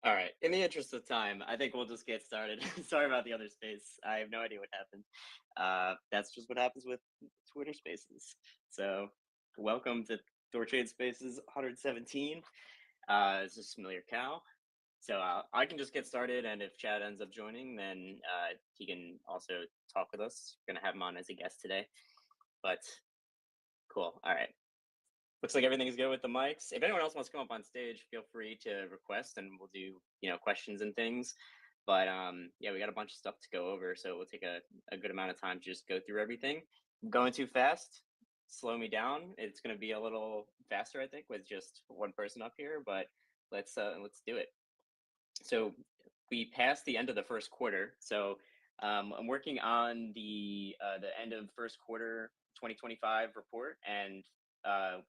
All right. In the interest of time, I think we'll just get started. Sorry about the other space. I have no idea what happened. That's just what happens with Twitter Spaces. So, welcome to THORChain Spaces 117. This is Familiar Cow. So I can just get started, and if Chad ends up joining, then he can also talk with us. We're gonna have him on as a guest today. But cool. All right. Looks like everything's good with the mics. If anyone else wants to come up on stage, feel free to request, and we'll do questions and things. But yeah, we got a bunch of stuff to go over, so we'll take a good amount of time to just go through everything. I'm going too fast, slow me down. It's going to be a little faster, I think, with just one person up here. But let's do it. So we passed the end of the first quarter. So I'm working on the end of first quarter 2025 report, and the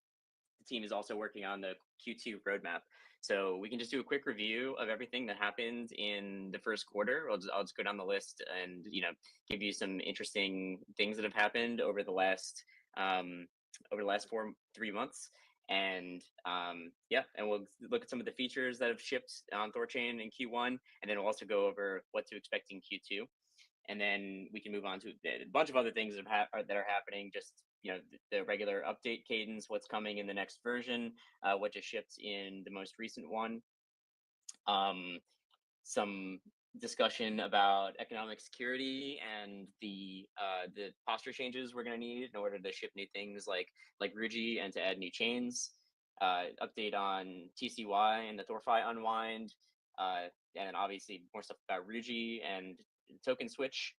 team is also working on the Q2 roadmap. So we can just do a quick review of everything that happened in the first quarter. I'll just go down the list and give you some interesting things that have happened over the last 3 months. And yeah, and we'll look at some of the features that have shipped on THORChain in Q1, and then we'll also go over what to expect in Q2. And then we can move on to a bunch of other things that are happening. Just the regular update cadence, what's coming in the next version, what just shipped in the most recent one. Some discussion about economic security and the posture changes we're going to need in order to ship new things like Ruji and to add new chains. Update on TCY and the THORFi unwind, and then obviously more stuff about Ruji and token switch.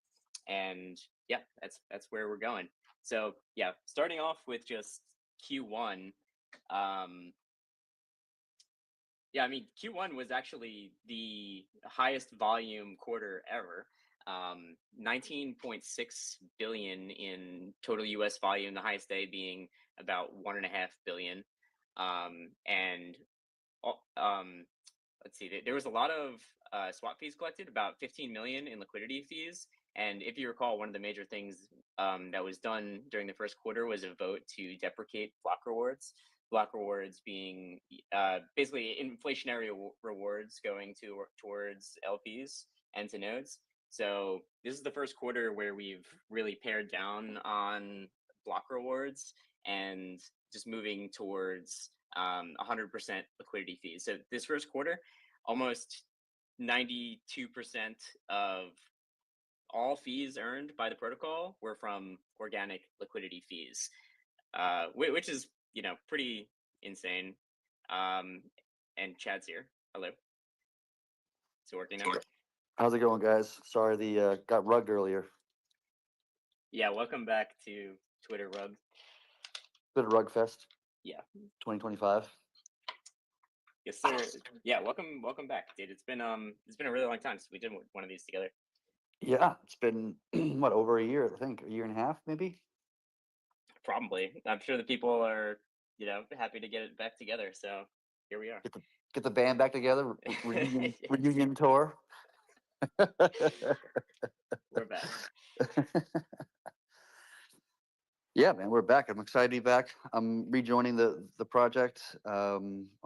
And yeah, that's where we're going. So yeah, starting off with just Q1. Yeah, I mean, Q1 was actually the highest volume quarter ever. 19.6 billion in total US volume, the highest day being about 1.5 billion. And let's see, there was a lot of swap fees collected, about 15 million in liquidity fees. And if you recall, one of the major things that was done during the first quarter was a vote to deprecate block rewards. Block rewards being basically inflationary rewards going towards LPs and to nodes. So this is the first quarter where we've really pared down on block rewards and just moving towards 100% liquidity fees. So this first quarter, almost 92% of all fees earned by the protocol were from organic liquidity fees, which is pretty insane. And Chad's here. Hello. Is it working now? How's it going, guys? Sorry, the got rugged earlier. Yeah, welcome back to Twitter Rug. Bit of Rug Fest. Yeah. 2025. Yes, sir. Yeah, welcome back, dude. It's been a really long time since we did one of these together. Yeah, it's been what, over a year? I think a year and a half, maybe. Probably. I'm sure the people are happy to get it back together. So here we are. Get the band back together. Reunion tour. We're back. Yeah, man, we're back. I'm excited to be back. I'm rejoining the project. I'll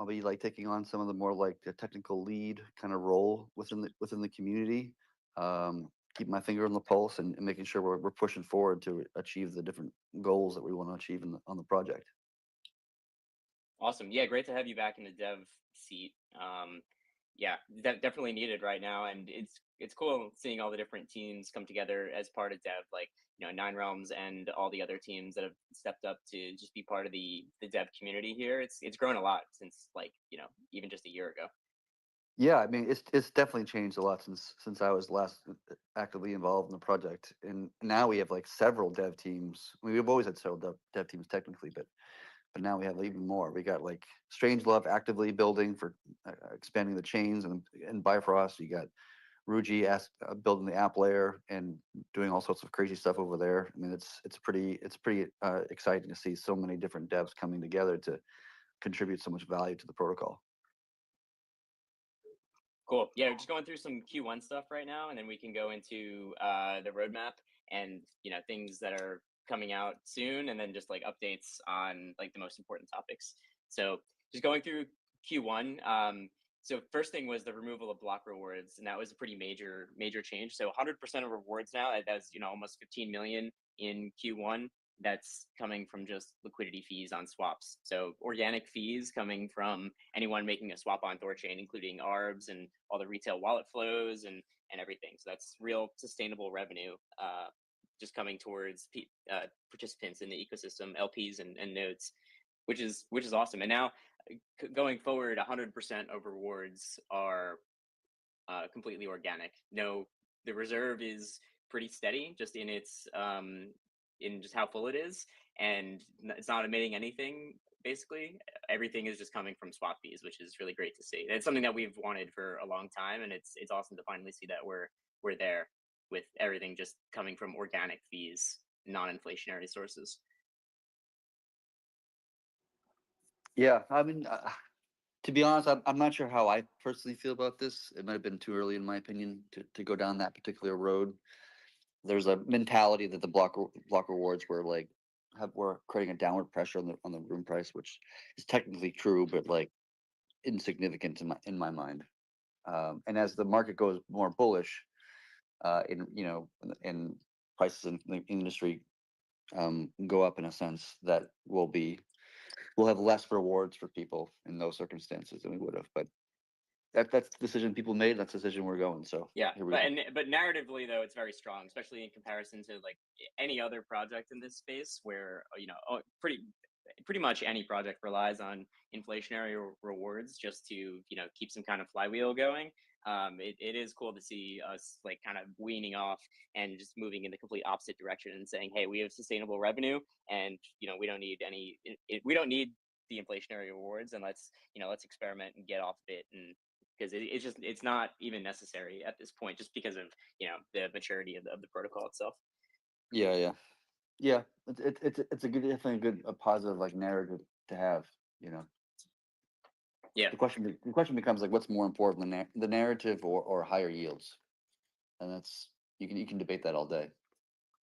be taking on some of the more the technical lead kind of role within the community. Keep my finger on the pulse and making sure we're pushing forward to achieve the different goals that we want to achieve on the project. Awesome. Yeah, great to have you back in the dev seat. Yeah, definitely needed right now, and it's cool seeing all the different teams come together as part of dev, like Nine Realms and all the other teams that have stepped up to just be part of the dev community here. It's grown a lot since even just a year ago. Yeah, I mean it's definitely changed a lot since I was last actively involved in the project, and now we have several dev teams. I mean, we've always had several dev teams technically, but now we have even more. We got Strangelove actively building for expanding the chains, and Bifrost. You got Ruji building the app layer and doing all sorts of crazy stuff over there. I mean, it's pretty exciting to see so many different devs coming together to contribute so much value to the protocol. Cool. Yeah, we're just going through some Q1 stuff right now, and then we can go into the roadmap and things that are coming out soon, and then just updates on the most important topics. So just going through Q1, So first thing was the removal of block rewards, and that was a pretty major change. So 100% of rewards now, that's almost 15 million in Q1. That's coming from just liquidity fees on swaps. So organic fees coming from anyone making a swap on THORChain, including ARBs and all the retail wallet flows and everything. So that's real sustainable revenue, just coming towards participants in the ecosystem, LPs and nodes, which is awesome. And now going forward, 100% of rewards are completely organic. No, the reserve is pretty steady, just in its in just how full it is, and it's not emitting anything. Basically, everything is just coming from swap fees, which is really great to see. It's something that we've wanted for a long time, and it's awesome to finally see that we're there with everything just coming from organic fees, non-inflationary sources. Yeah, I mean, to be honest, I'm not sure how I personally feel about this. It might have been too early, in my opinion, to go down that particular road. There's a mentality that the block rewards were like were creating a downward pressure on the room price, which is technically true, but like insignificant in my mind. And as the market goes more bullish, in prices in the industry go up in a sense, that we'll have less rewards for people in those circumstances than we would have. But that's the decision people made. That's the decision we're going. So yeah, here we go. but narratively though, it's very strong, especially in comparison to like any other project in this space, where pretty much any project relies on inflationary rewards just to keep some kind of flywheel going. It is cool to see us like kind of weaning off and just moving in the complete opposite direction and saying, hey, we have sustainable revenue, and we don't need we don't need the inflationary rewards, and let's experiment and get off of it. And because it's not even necessary at this point, just because of the maturity of the protocol itself. Yeah. It's a good, definitely a positive like narrative to have. Yeah. The question becomes like, what's more important, the narrative or higher yields? And that's you can debate that all day.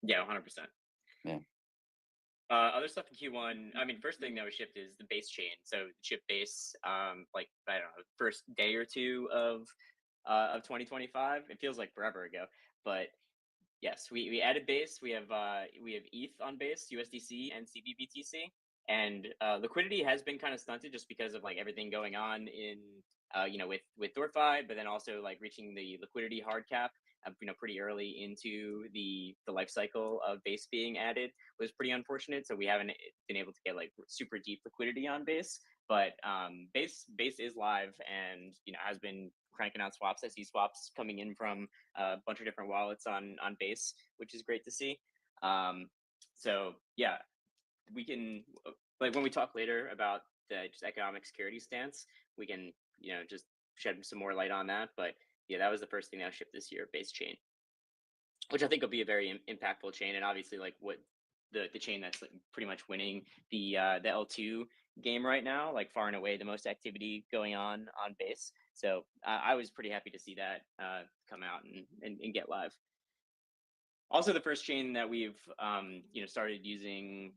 Yeah, 100%. Yeah. Other stuff in Q1. I mean, first thing that was shipped is the base chain. So chip base, like I don't know, first day or two of 2025. It feels like forever ago, but yes, we added base. We have ETH on base, USDC, and CBBTC, and liquidity has been kind of stunted just because of like everything going on in with THORFi, but then also like reaching the liquidity hard cap. Pretty early into the life cycle of base being added was pretty unfortunate. So we haven't been able to get like super deep liquidity on base, but base is live and has been cranking out swaps. I see swaps coming in from a bunch of different wallets on base, which is great to see. So yeah, we can like when we talk later about the just economic security stance, we can just shed some more light on that. But yeah, that was the first thing that was shipped this year, base chain, which I think will be a very impactful chain, and obviously like what the chain that's like pretty much winning the L2 game right now, like far and away the most activity going on base. So I was pretty happy to see that come out and get live. Also, the first chain that we've started using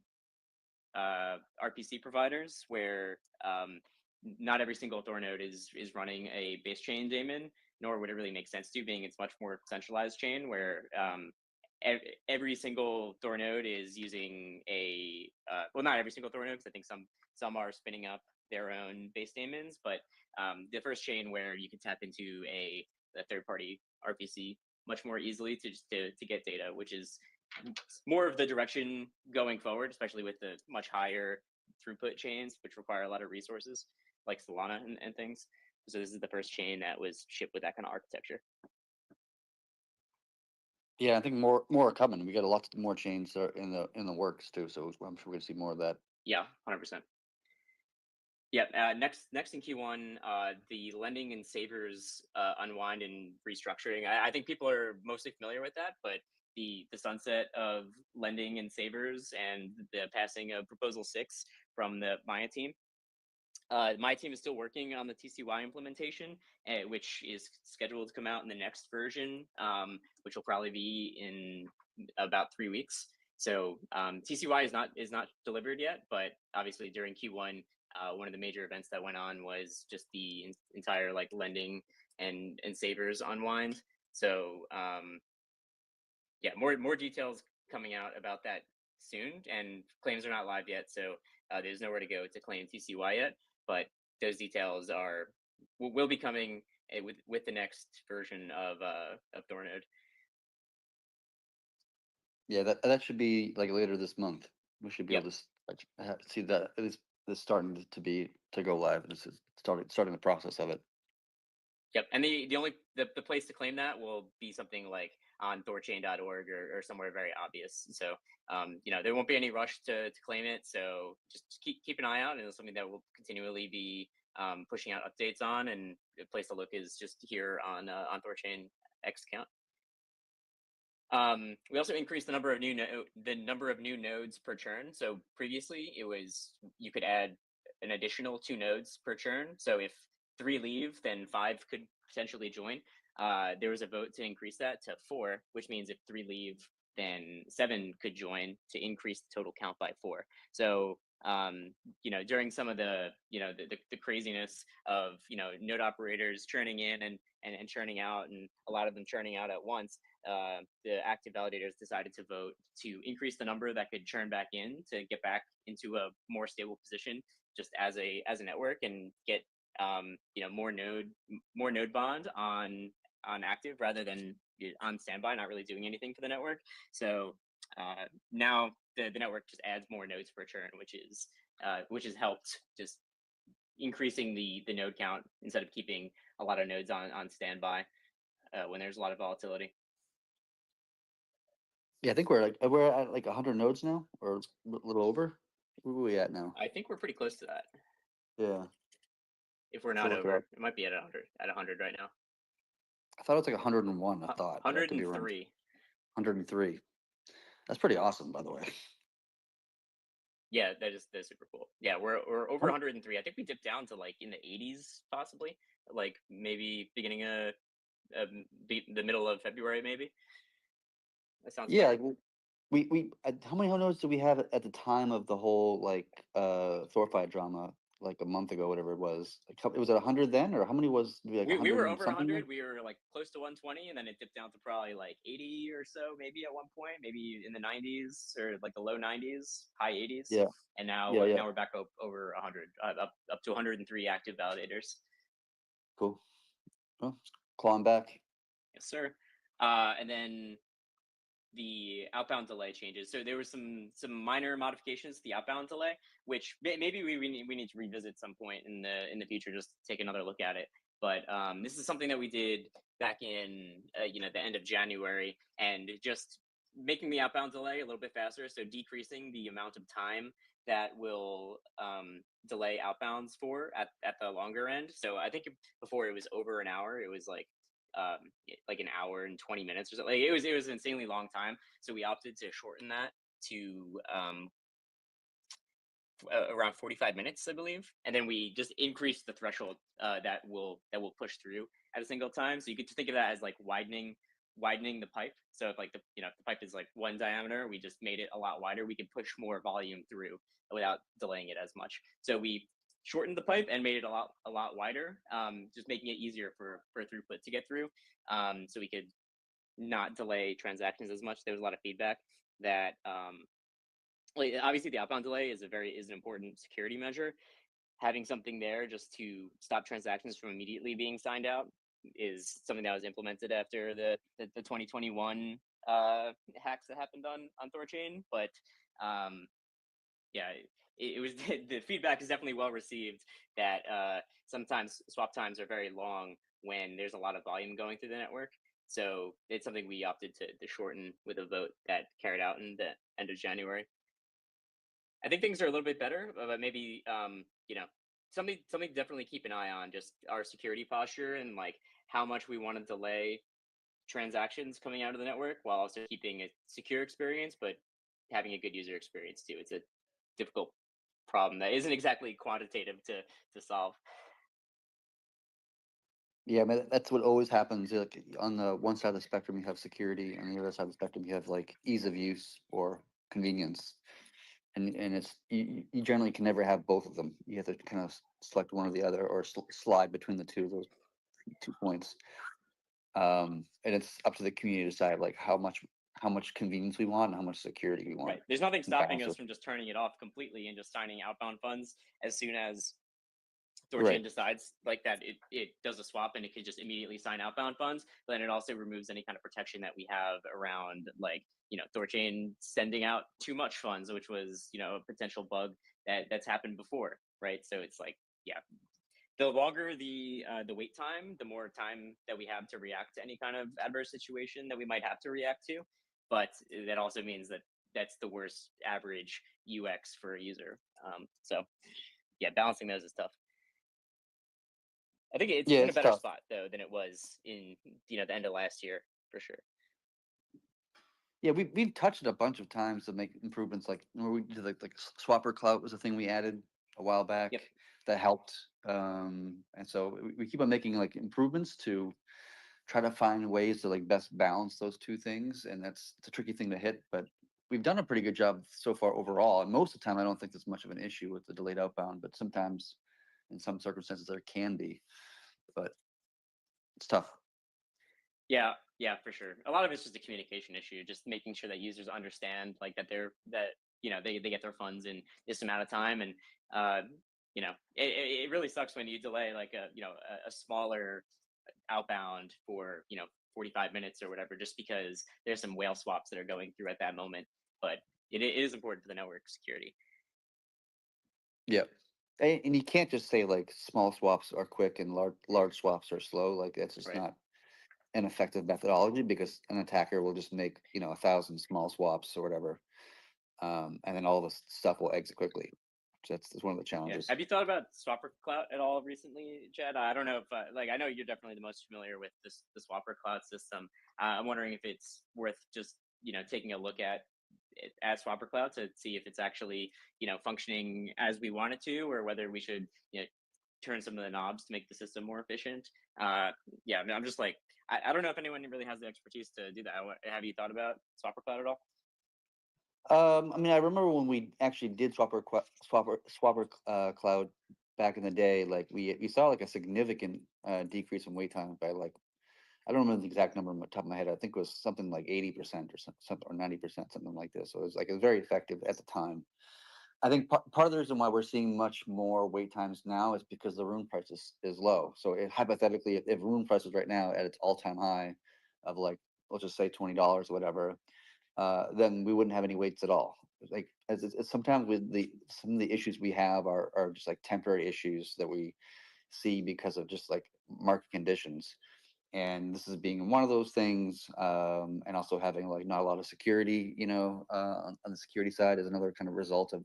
RPC providers, where not every single Thor node is running a base chain daemon, nor would it really make sense to, being it's much more centralized chain where every single Thor node is using a well, not every single Thor node, because I think some are spinning up their own base daemons, but the first chain where you can tap into a third party RPC much more easily to get data, which is more of the direction going forward, especially with the much higher throughput chains, which require a lot of resources like Solana and things. So this is the first chain that was shipped with that kind of architecture. Yeah, I think more are coming. We got a lot more chains in the works too, so I'm sure we're gonna see more of that. Yeah, 100%. Yeah. Next in Q1, the lending and savers unwind and restructuring. I think people are mostly familiar with that, but the sunset of lending and savers and the passing of Proposal 6 from the Maya team. My team is still working on the TCY implementation, which is scheduled to come out in the next version, which will probably be in about 3 weeks. So TCY is not delivered yet, but obviously during Q1, one of the major events that went on was just the entire like lending and savers unwind. So yeah, more details coming out about that soon, and claims are not live yet, so there's nowhere to go to claim TCY yet. But those details will be coming with the next version of Thornode. Yeah, that should be like later this month. We should be Yep. able to see that it is starting to go live. This is starting the process of it. Yep, and the only the place to claim that will be something like on THORChain.org or somewhere very obvious. So there won't be any rush to claim it. So just keep an eye out, and it's something that we'll continually be pushing out updates on. And the place to look is just here on THORChain X account. We also increased the number of new nodes per churn. So previously, it was you could add an additional 2 nodes per churn. So if 3 leave, then 5 could potentially join. There was a vote to increase that to 4, which means if 3 leave, then 7 could join to increase the total count by 4. So during some of the craziness of node operators churning in and churning out, and a lot of them churning out at once, the active validators decided to vote to increase the number that could churn back in to get back into a more stable position just as a network, and get more node bond on active rather than on standby, not really doing anything for the network. So now the network just adds more nodes per churn, which has helped just increasing the node count instead of keeping a lot of nodes on standby when there's a lot of volatility. Yeah, I think we're at like 100 nodes now, or a little over. Where are we at now? I think we're pretty close to that. Yeah. If we're not over, it might be at 100 right now. I thought it was like 101. I thought 103. 103. That's pretty awesome, by the way. Yeah, that's super cool. Yeah, we're over 103. I think we dipped down to like in the 80s, possibly, like maybe beginning of the middle of February, maybe. That sounds yeah. Like, we how many nodes did we have at the time of the whole like THORFi drama, like a month ago, whatever it was? Like, it was at 100 then, or how many was like we were over something? 100. We were like close to 120, and then it dipped down to probably like 80 or so, maybe at one point, maybe in the 90s or like the low 90s, high 80s. Yeah. And now now we're back up over 100, up to 103 active validators. Cool. Well, clawing back. Yes, sir. And then the outbound delay changes. So there were some minor modifications to the outbound delay, which maybe we need to revisit some point in the future, just take another look at it. But this is something that we did back in the end of January, and just making the outbound delay a little bit faster. So decreasing the amount of time that will delay outbounds for at the longer end. So I think before it was over an hour. It was like an hour and 20 minutes or something. Like it was an insanely long time. So we opted to shorten that to around 45 minutes, I believe. And then we just increased the threshold that will push through at a single time. So you could just think of that as like widening the pipe. So if like if the pipe is like 1 diameter, we just made it a lot wider. We could push more volume through without delaying it as much. So we shortened the pipe and made it a lot wider, just making it easier for throughput to get through. So we could not delay transactions as much. There was a lot of feedback that like obviously the outbound delay is an important security measure. Having something there just to stop transactions from immediately being signed out is something that was implemented after the 2021 hacks that happened on THORChain. But yeah, it was the feedback is definitely well received. That sometimes swap times are very long when there's a lot of volume going through the network. So it's something we opted to shorten with a vote that carried out in the end of January. I think things are a little bit better, but maybe something to definitely keep an eye on, just our security posture and like how much we want to delay transactions coming out of the network while also keeping a secure experience, but having a good user experience too. It's a difficult problem that isn't exactly quantitative to solve. Yeah, man, that's what always happens. Like on the one side of the spectrum, you have security, and on the other side of the spectrum, you have like ease of use or convenience. and it's you generally can never have both of them. You have to kind of select one or the other, or slide between the two of those 2 points. And it's up to the community to decide like how much convenience we want and how much security we want. Right. There's nothing And stopping balance us it. from just turning it off completely and just signing outbound funds as soon as THORChain Right. decides like that it does a swap and it could just immediately sign outbound funds. But then it also removes any kind of protection that we have around like, THORChain sending out too much funds, which was, a potential bug that's happened before, right? So it's like, yeah, the longer the wait time, the more time that we have to react to any kind of adverse situation that we might have to react to. But that also means that that's the worst average UX for a user. So yeah, balancing those is tough. I think it's Yeah, in a it's better tough. spot though than it was in the end of last year for sure. Yeah, we've touched it a bunch of times to make improvements. Like when we did like swapper clout was a thing we added a while back Yep. that helped. And so we keep on making like improvements to try to find ways to like best balance those two things, and that's it's a tricky thing to hit, but we've done a pretty good job so far overall. And most of the time, I don't think there's much of an issue with the delayed outbound, but sometimes, in some circumstances, there can be. But it's tough. Yeah, yeah, for sure. A lot of it's just a communication issue, just making sure that users understand like they get their funds in this amount of time. And uh it really sucks when you delay like a smaller outbound for 45 minutes or whatever, just because there's some whale swaps that are going through at that moment. But it is important for the network security. Yeah. And you can't just say like small swaps are quick and large swaps are slow. Like that's just Right. not an effective methodology, because an attacker will just make 1,000 small swaps or whatever, and then all this stuff will exit quickly. So that's one of the Yeah. challenges. Have you thought about Swapper Cloud at all recently, Chad? I don't know if like I know you're definitely the most familiar with this the Swapper Cloud system. I'm wondering if it's worth just taking a look at Swapper Cloud to see if it's actually functioning as we want it to, or whether we should turn some of the knobs to make the system more efficient. Uh, yeah, I mean, I'm just like I don't know if anyone really has the expertise to do that. Have you thought about Swapper Cloud at all? I mean, I remember when we actually did Swapper Cloud back in the day. Like we saw like a significant decrease in wait time by like, I don't remember the exact number on the top of my head. I think it was something like 80% or something, or 90%, something like this. So it was very effective at the time. I think part of the reason why we're seeing much more wait times now is because the room price is low. So hypothetically, if room price is right now at its all-time high of like, let's just say $20 or whatever, then we wouldn't have any waits at all. Like as sometimes with some of the issues we have are just like temporary issues that we see because of just like market conditions. And this is being one of those things, and also having like not a lot of security, on the security side is another kind of result of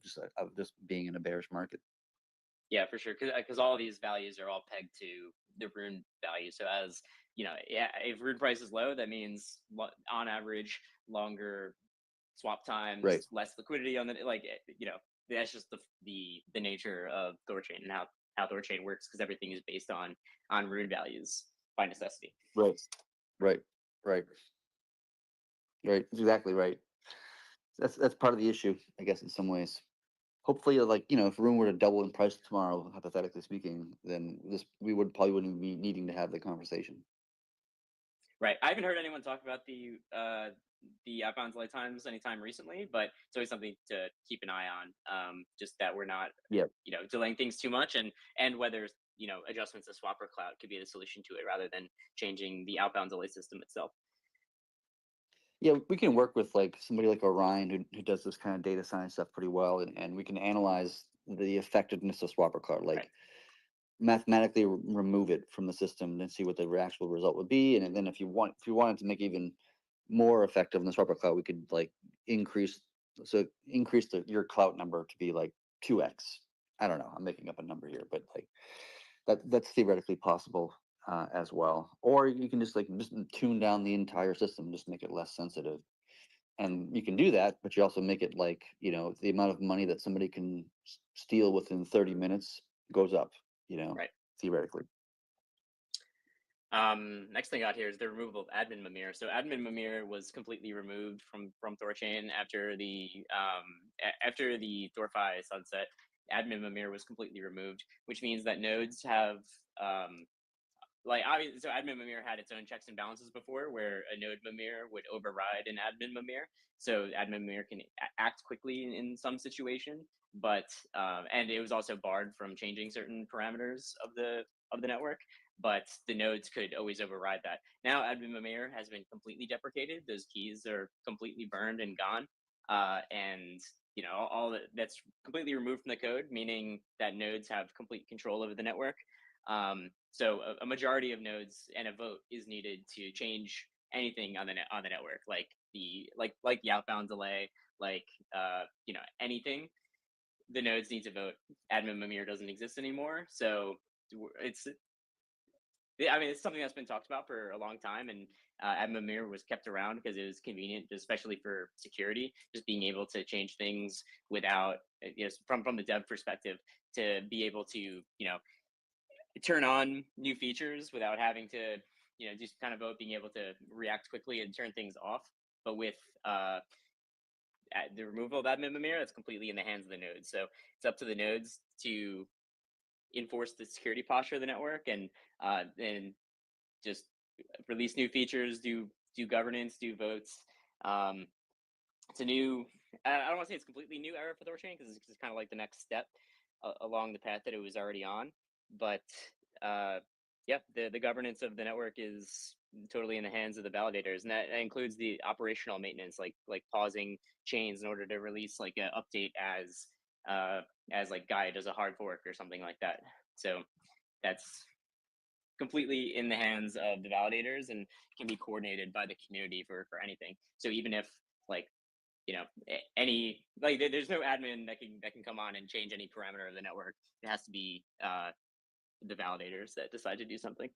just being in a bearish market. Yeah, for sure. Because all of these values are all pegged to the rune value. So as yeah, if rune price is low, that means on average longer swap Right. times, less liquidity on the that's just the nature of THORChain and how THORChain works, because everything is based on rune values by necessity. Right. Right. Right. Right. Exactly right. That's part of the issue, I guess, in some ways. Hopefully, like if room were to double in price tomorrow, hypothetically speaking, then we wouldn't be needing to have the conversation. Right. I haven't heard anyone talk about the outbound delay times anytime recently, but it's always something to keep an eye on. Just that we're not, Yeah. delaying things too much, and whether adjustments to Swapper Cloud could be the solution to it rather than changing the outbound delay system itself. Yeah, we can work with like somebody like Orion who does this kind of data science stuff pretty well, and we can analyze the effectiveness of Swapper Cloud, Right. like mathematically remove it from the system and see what the actual result would be. And then if you wanted to make even more effective in the Swapper Cloud, we could like increase increase your clout number to be like 2x. I don't know. I'm making up a number here, but like that's theoretically possible as well. Or you can just tune down the entire system, just make it less sensitive. And you can do that, but you also make it like the amount of money that somebody can steal within 30 minutes goes up. You know, Right. theoretically. Next thing I got here is the removal of admin Mimir. So admin Mimir was completely removed from THORChain after after the THORFi sunset. Admin Mimir was completely removed, which means that nodes have like obviously, so admin Mimir had its own checks and balances before, where a node Mimir would override an admin Mimir. So admin Mimir can act quickly in some situation, but and it was also barred from changing certain parameters of the network. But the nodes could always override that. Now admin Mimir has been completely deprecated; those keys are completely burned and gone, and all that's completely removed from the code, meaning that nodes have complete control over the network. So a majority of nodes and a vote is needed to change anything on the network, like the outbound delay, like anything. The nodes need to vote. Admin Mimir doesn't exist anymore, so it's I mean, it's something that's been talked about for a long time, and admin Mimir was kept around because it was convenient, especially for security. Just being able to change things without, from the dev perspective, to be able to turn on new features without having to just kind of vote, being able to react quickly and turn things off. But with the removal of admin Mimir, that's completely in the hands of the nodes. So it's up to the nodes to enforce the security posture of the network, and just release new features, do governance, do votes. It's a new. I don't want to say it's a completely new era for THORChain because it's kind of like the next step along the path that it was already on. But yeah, the governance of the network is totally in the hands of the validators, and that includes the operational maintenance, like pausing chains in order to release like an update as like Gaia does a hard fork or something like that. So that's completely in the hands of the validators and can be coordinated by the community for anything. So even if like any like there's no admin that can come on and change any parameter of the network. It has to be the validators that decide to do something.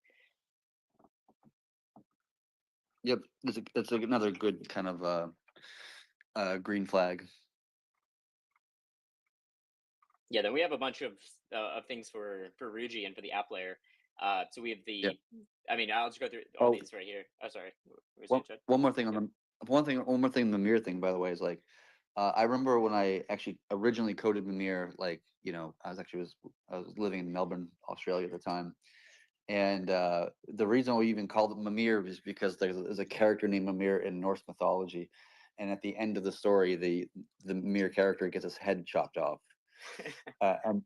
Yep, that's another good kind of green flag. Yeah, then we have a bunch of things for Ruji and for the app layer. So we have the. Yep. I mean, I'll just go through all these right here. Oh, sorry. One more thing on one more thing on the Mimir thing, by the way, is like I remember when I actually originally coded Mimir, like I was living in Melbourne, Australia at the time, and the reason we even called it Mimir is because there's a character named Mimir in Norse mythology, and at the end of the story, the Mimir character gets his head chopped off, uh, and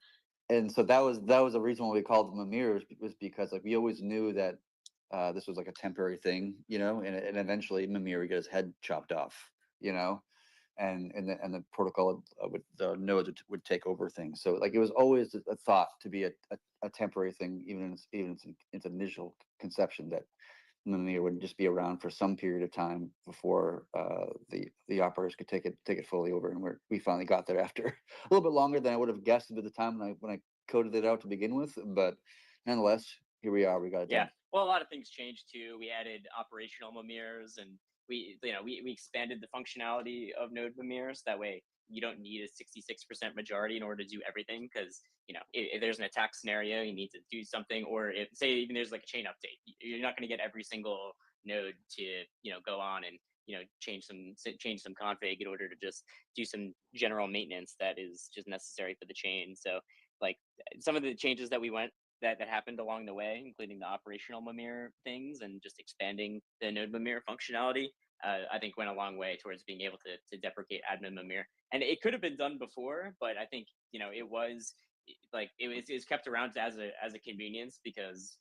and so that was the reason why we called them Mimir was because like we always knew that this was like a temporary thing, and eventually Mimir would get his head chopped off, you know, and the protocol the nodes would take over things. So like it was always a thought to be a temporary thing, even in its initial conception, that Mimir would just be around for some period of time before the operators could take it fully over, and we finally got there after a little bit longer than I would have guessed at the time when I coded it out to begin with, but nonetheless, here we are. We got it Yeah. done. Well, a lot of things changed too. We added operational Mimirs, and we expanded the functionality of node Mimirs. That way, you don't need a 66% majority in order to do everything. Because if there's an attack scenario, you need to do something, or if say even there's like a chain update, you're not going to get every single node to go on and change some config in order to just do some general maintenance that is just necessary for the chain. So like some of the changes that we went that happened along the way, including the operational Mimir things and just expanding the node Mimir functionality, I think went a long way towards being able to deprecate admin Mimir. And it could have been done before, but I think it was like it's kept around as a convenience because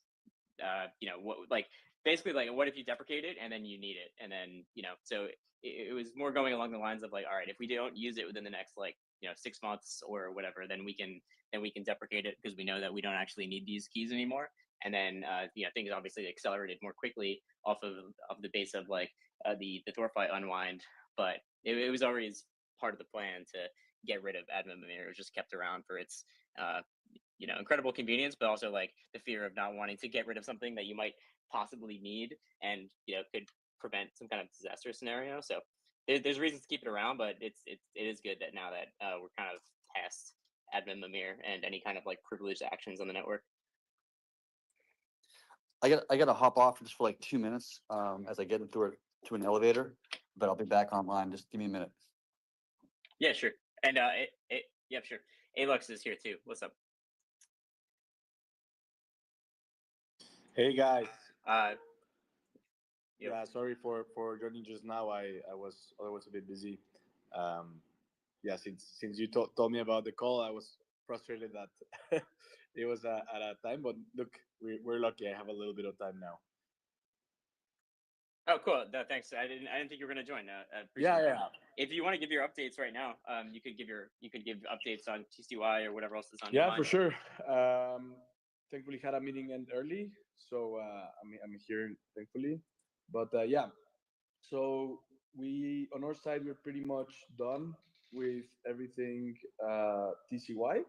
what like basically like what if you deprecate it and then you need it and then so it was more going along the lines of like, all right, if we don't use it within the next like 6 months or whatever, then we can deprecate it because we know that we don't actually need these keys anymore. And then things obviously accelerated more quickly off of the base of like the THORFi unwind, but it was always part of the plan to get rid of admin Mimir. It was just kept around for its incredible convenience, but also like the fear of not wanting to get rid of something that you might possibly need and could prevent some kind of disaster scenario. So there's reasons to keep it around, but it is good that now that we're kind of past admin Mimir and any kind of like privileged actions on the network. I got to hop off just for like 2 minutes as I get into to an elevator, but I'll be back online. Just give me a minute. Yeah, sure. And yep, sure. Alux is here too. What's up? Hey guys. Uh, yep. Yeah, sorry for joining just now. I was a bit busy. Um, yeah, since you told me about the call, I was frustrated that it was at a time. But look, we're lucky. I have a little bit of time now. Oh, cool. No, thanks. I didn't think you were gonna join. I appreciate Yeah, it. yeah, If you want to give your updates right now, you could give updates on TCY or whatever else is on your yeah, for mind. sure. Thankfully, had a meeting end early, so I'm here. Thankfully, but yeah. So we on our side we're pretty much done with everything TCY.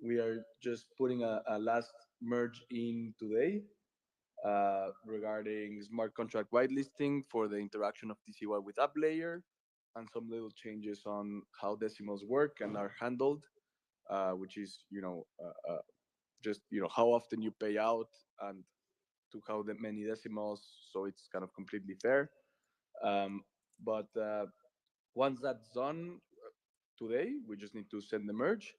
We are just putting a last merge in today regarding smart contract whitelisting for the interaction of TCY with app layer and some little changes on how decimals work and are handled, which is just how often you pay out and to how many decimals, so it's kind of completely fair. Um, but once that's done today, we just need to send the merge.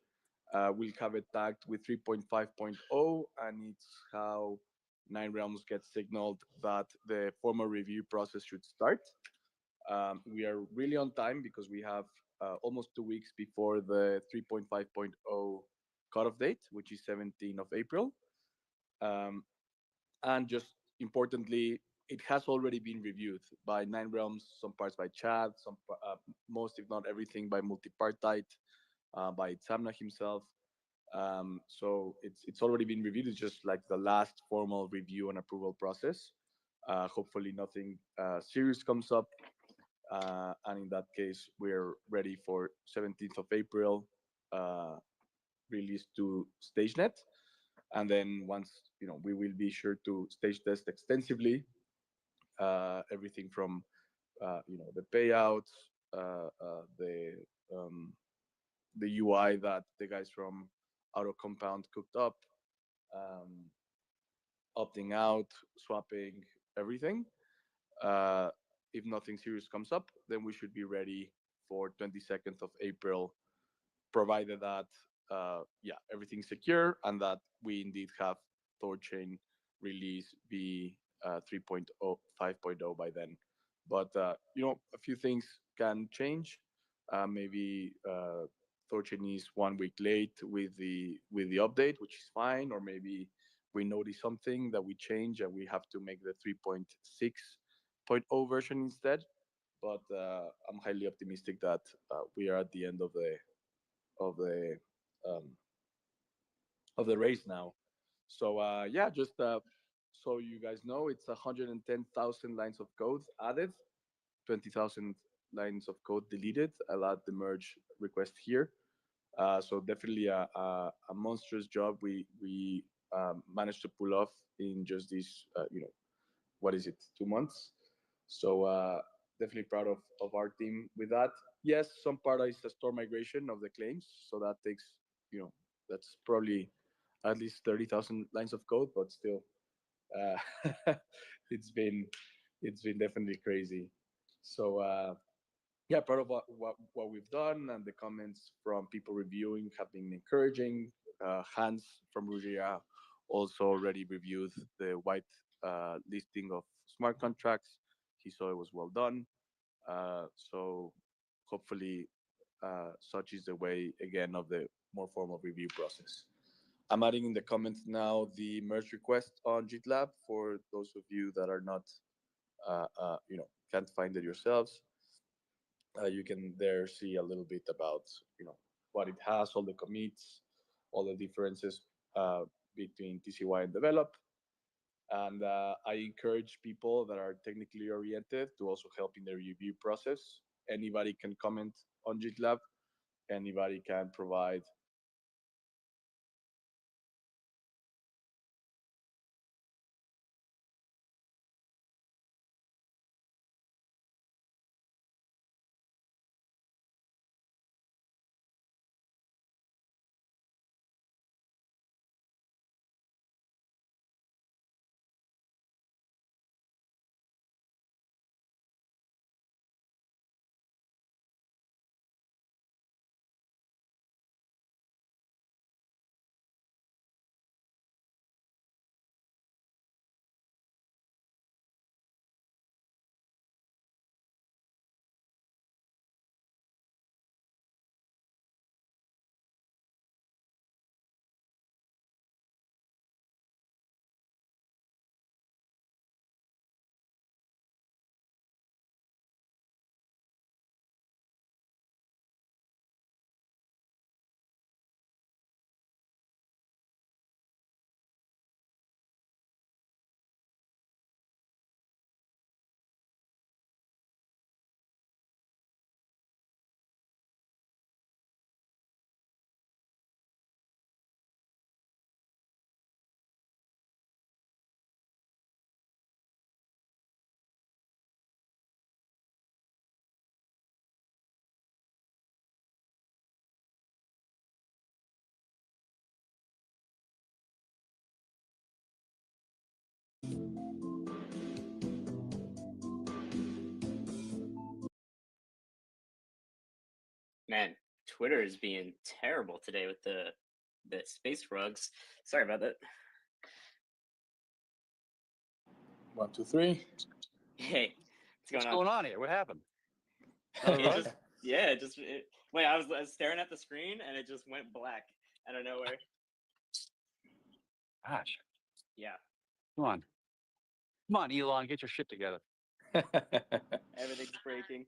We'll have it tagged with 3.5.0, and it's how Nine Realms gets signaled that the formal review process should start. We are really on time because we have almost 2 weeks before the 3.5.0 cutoff date, which is 17th of April. Um, and just importantly, it has already been reviewed by Nine Realms, some parts by Chad, most if not everything by Multipartite, by Samna himself. So it's already been reviewed. It's just like the last formal review and approval process. Hopefully, nothing serious comes up, and in that case, we're ready for 17th of April uh, release to StageNet, and then once we will be sure to stage test extensively everything from the payouts, the UI that the guys from Auto Compound cooked up, um, opting out, swapping, everything. Uh, if nothing serious comes up, then we should be ready for 22nd of April, provided that everything's secure and that we indeed have THORChain release be 3.0 5.0 by then. But a few things can change. Maybe THORChain is 1 week late with the update, which is fine, or maybe we notice something that we change and we have to make the 3.6.0 version instead. But I'm highly optimistic that we are at the end of the um, of the race now. So yeah, just so you guys know, it's 110,000 lines of code added, 20,000 lines of code deleted. I'll add the merge request here. So definitely a monstrous job we managed to pull off in just these what is it, 2 months. So definitely proud of our team with that. Yes, some part is a store migration of the claims, so that takes that's probably at least 30,000 lines of code, but still, it's been it's been definitely crazy. So yeah, part of what we've done and the comments from people reviewing have been encouraging. Hans from Rugia also already reviewed the white listing of smart contracts. He saw it was well done. So hopefully, such is the way again of the more formal review process. I'm adding in the comments now the merge request on GitLab for those of you that are not, can't find it yourselves. You can there see a little bit about what it has, all the commits, all the differences between TCY and develop. And I encourage people that are technically oriented to also help in the review process. Anybody can comment on GitLab. Anybody can provide Man, Twitter is being terrible today with the space rugs. Sorry about that. 1, 2, 3. Hey, What's going on here? What happened? All It right. just yeah, it just wait. I was staring at the screen and it just went black out of nowhere. Gosh, Yeah, come on. Come on, Elon, get your shit together. everything's breaking.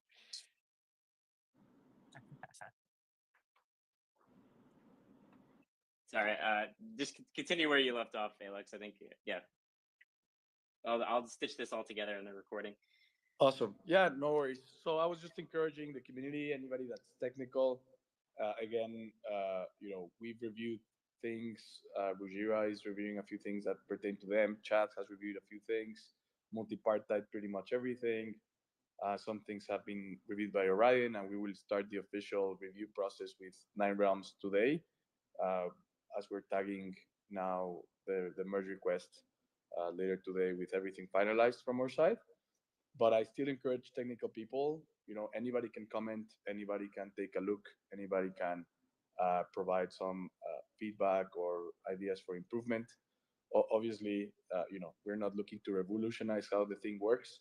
Sorry. Just continue where you left off, Felix. I think yeah. I'll stitch this all together in the recording. Awesome. Yeah, no worries. So I was just encouraging the community, anybody that's technical. Again, we've reviewed things. Bujira is reviewing a few things that pertain to them. Chat has reviewed a few things. Multipartite, pretty much everything. Some things have been reviewed by Orion, and we will start the official review process with Nine Realms today, uh, as we're tagging now the merge request later today with everything finalized from our side. But I still encourage technical people. Anybody can comment, anybody can take a look, anybody can provide some feedback or ideas for improvement. Obviously, we're not looking to revolutionize how the thing works,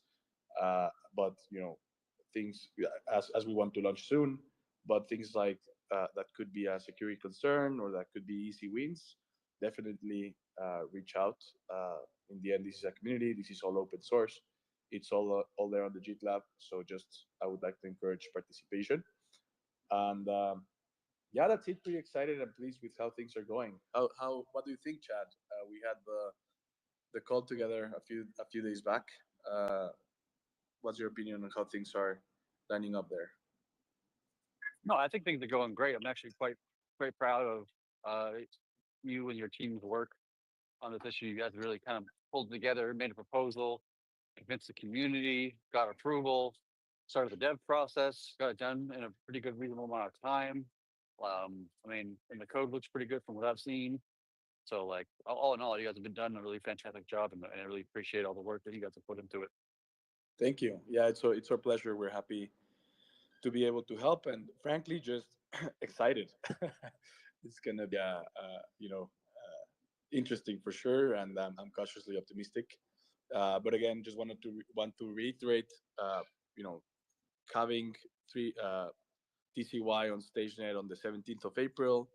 but things as we want to launch soon. But things like that could be a security concern or that could be easy wins. Definitely reach out. In the end, this is a community. This is all open source. It's all there on the GitLab. So just I would like to encourage participation. And yeah, that's it. Pretty excited and pleased with how things are going. How what do you think, Chad? We had the call together a few days back. Uh, what's your opinion on how things are lining up there? No, I think things are going great. I'm actually quite proud of uh, you and your team's work on this issue. You guys really kind of pulled together, made a proposal, convinced the community, got approval, started the dev process, got it done in a pretty good, reasonable amount of time. I mean, and the code looks pretty good from what I've seen. So, like, all in all, you guys have been done a really fantastic job, and I really appreciate all the work that you guys have put into it. Thank you. Yeah, it's our pleasure. We're happy to be able to help, and frankly, just excited. It's gonna be interesting for sure, and I'm cautiously optimistic. But again, just want to reiterate, you know, having three TCY on StageNet on the 17th of April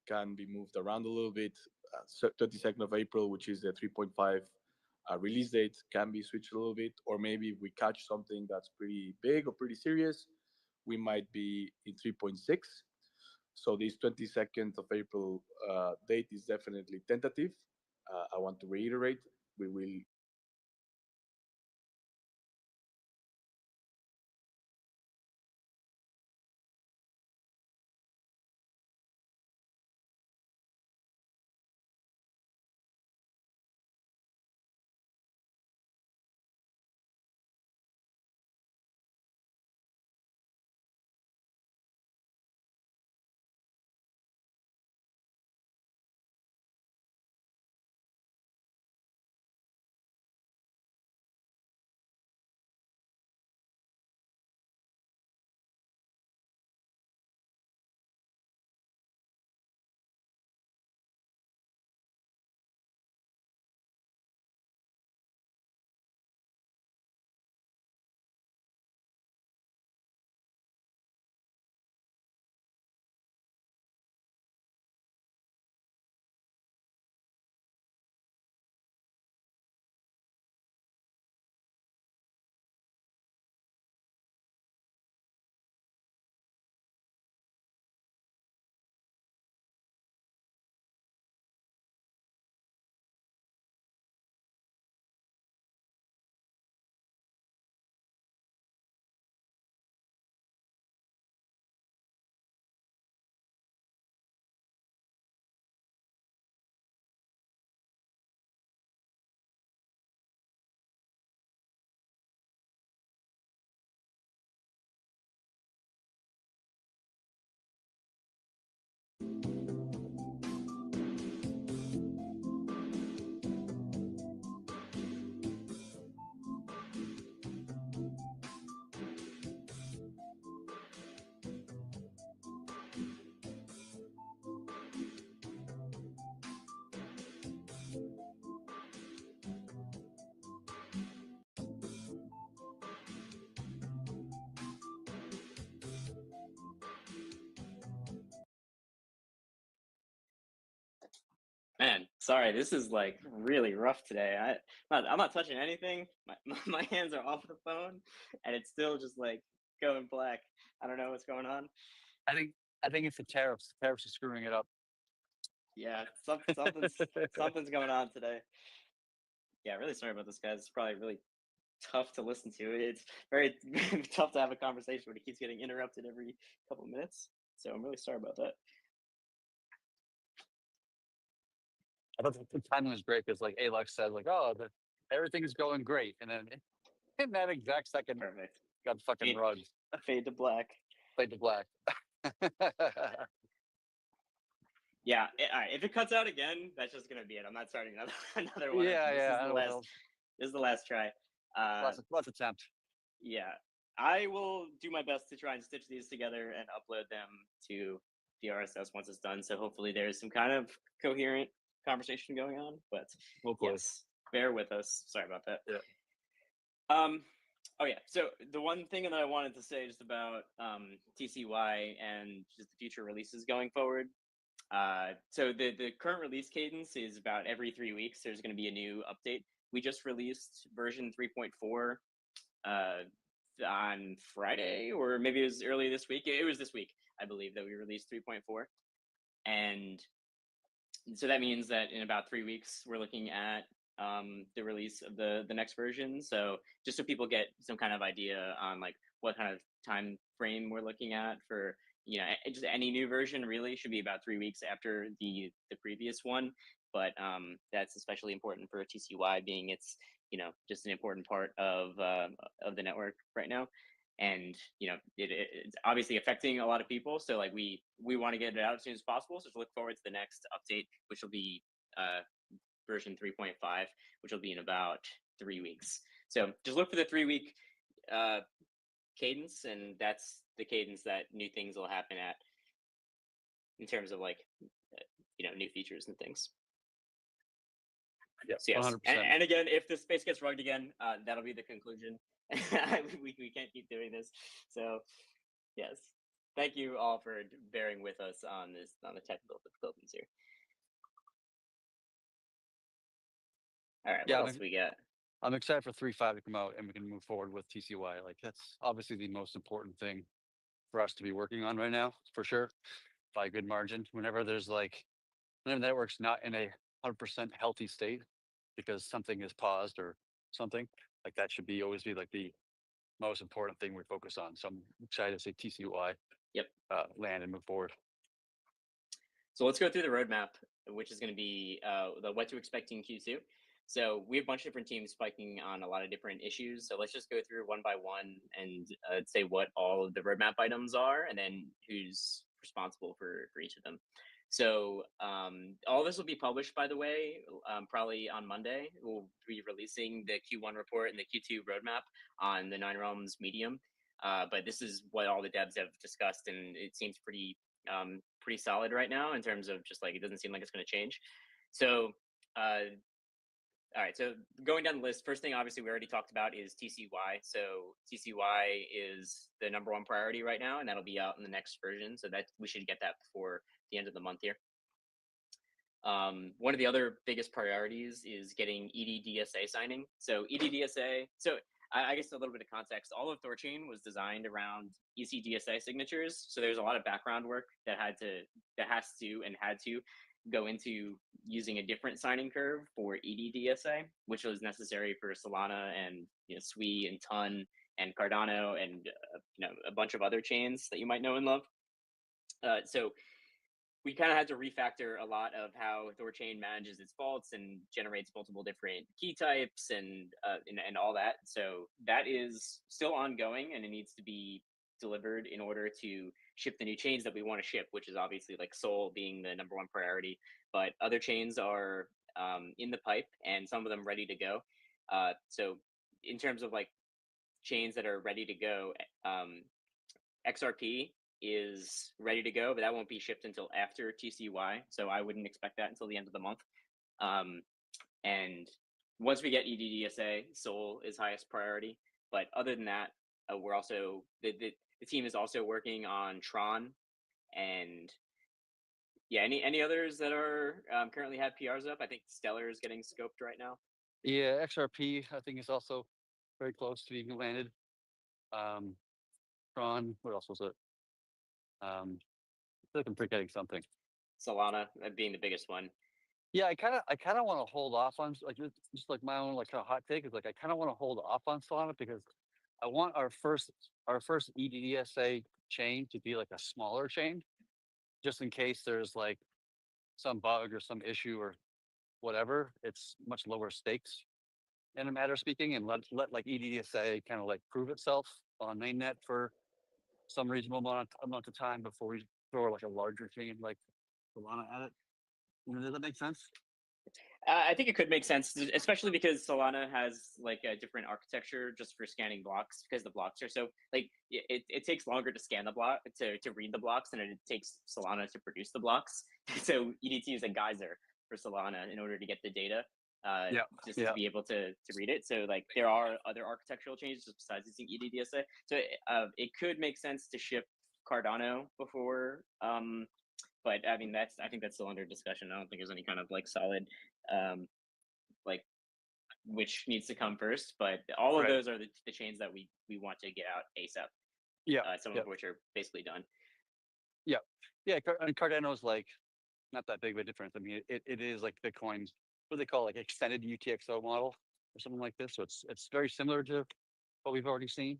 can be moved around a little bit. 22nd of April, which is the 3.5 release date, can be switched a little bit. Or maybe if we catch something that's pretty big or pretty serious, we might be in 3.6. So this 22nd of April date is definitely tentative. I want to reiterate, we will Man, sorry, this is like really rough today. I'm not touching anything. My hands are off the phone, and it's still just like going black. I don't know what's going on. I think I think it's the tariffs. The tariffs are screwing it up. Yeah, something's going on today. Yeah, really sorry about this, guys. It's probably really tough to listen to. It's very tough to have a conversation when it keeps getting interrupted every couple of minutes. So I'm really sorry about that. I thought the timing was great because like Alex said, like, oh, everything is going great, and then in that exact second, Perfect. got fucking Fade, rugged, fade to black. played to black. Yeah. All right. If it cuts out again, that's just gonna be it. I'm not starting another one. Yeah, This is yeah. the last. This is the last try. Last attempt. Yeah. I will do my best to try and stitch these together and upload them to the RSS once it's done. So hopefully there's some kind of coherent conversation going on. But Hopefully. yes, bear with us. Sorry about that. Yeah. Oh yeah. So the one thing that I wanted to say just about TCY and just the future releases going forward. So the current release cadence is about every 3 weeks. There's going to be a new update. We just released version 3.4 on Friday, or maybe it was early this week. It was this week, I believe, that we released 3.4, and so that means that in about 3 weeks we're looking at the release of the next version. So just so people get some kind of idea on like what kind of time frame we're looking at for just any new version really should be about 3 weeks after the previous one. But that's especially important for TCY, being it's just an important part of the network right now, and it's obviously affecting a lot of people. So like we want to get it out as soon as possible. So just look forward to the next update, which will be version 3.5, which will be in about 3 weeks. So just look for the 3 week cadence, and that's the cadence that new things will happen at in terms of like new features and things. Yeah, so yes. 100%. And again, if the space gets rugged again, that'll be the conclusion. we can't keep doing this. So yes, thank you all for bearing with us on the technical difficulties here. All right, Yeah, what else we got? I'm excited for 3.5 to come out and we can move forward with TCY. Like that's obviously the most important thing for us to be working on right now, for sure, by a good margin. Whenever the network's not in a 100% healthy state because something is paused or something, like that should always be like the most important thing we focus on. So I'm excited to see TCY land and move forward. So let's go through the roadmap, which is going to be the what to expect in Q2. So we have a bunch of different teams spiking on a lot of different issues. So let's just go through one by one and say what all of the roadmap items are, and then who's responsible for each of them. So all this will be published, by the way, probably on Monday. We'll be releasing the Q1 report and the Q2 roadmap on the Nine Realms Medium. But this is what all the devs have discussed, and it seems pretty solid right now in terms of just like it doesn't seem like it's going to change. So all right, so going down the list, first thing obviously we already talked about is TCY. So TCY is the #1 priority right now, and that'll be out in the next version. So that we should get that before the end of the month here. One of the other biggest priorities is getting EDDSA signing. So EDDSA, so I guess a little bit of context, all of THORChain was designed around ECDSA signatures. So there's a lot of background work that had to go into using a different signing curve for EDDSA, which was necessary for Solana and Sui and Ton and Cardano and a bunch of other chains that you might know and love. So we kind of had to refactor a lot of how THORChain manages its vaults and generates multiple different key types and all that. So that is still ongoing, and it needs to be delivered in order to ship the new chains that we want to ship, which is obviously like Sol being the #1 priority, but other chains are in the pipe and some of them ready to go. So in terms of like chains that are ready to go, XRP is ready to go, but that won't be shipped until after TCY. So I wouldn't expect that until the end of the month. And once we get EDDSA, Sol is highest priority. But other than that, we're also the team is also working on Tron and Yeah. Any others that are currently have PRs up? I think Stellar is getting scoped right now. Yeah, XRP I think is also very close to being landed. Tron, what else was it? I feel like I'm forgetting something. Solana being the biggest one. Yeah, I kind of want to hold off on like just like my own like kind of hot take is like I kind of want to hold off on Solana because I want our first EDDSA chain to be like a smaller chain, just in case there's like some bug or some issue or whatever. It's much lower stakes in a matter of speaking, and let like EDDSA kind of like prove itself on mainnet for some reasonable amount of time before we throw like a larger chain like Solana at it. Does that make sense? I think it could make sense, especially because Solana has like a different architecture just for scanning blocks because the blocks are so like it takes longer to scan the block to read the blocks than it takes Solana to produce the blocks. So EDT is a geyser for Solana in order to get the data, Yeah, just yeah. to be able to read it. So like there are other architectural changes besides using EDDSA. So it could make sense to ship Cardano before but I mean I think that's still under discussion. I don't think there's any kind of like solid like which needs to come first, but all of Right. those are the chains that we want to get out ASAP. Yeah, Some yeah. of which are basically done. Yeah, and Cardano's like not that big of a difference. I mean, it is like Bitcoin's what do they call like extended UTXO model or something like this. So it's very similar to what we've already seen.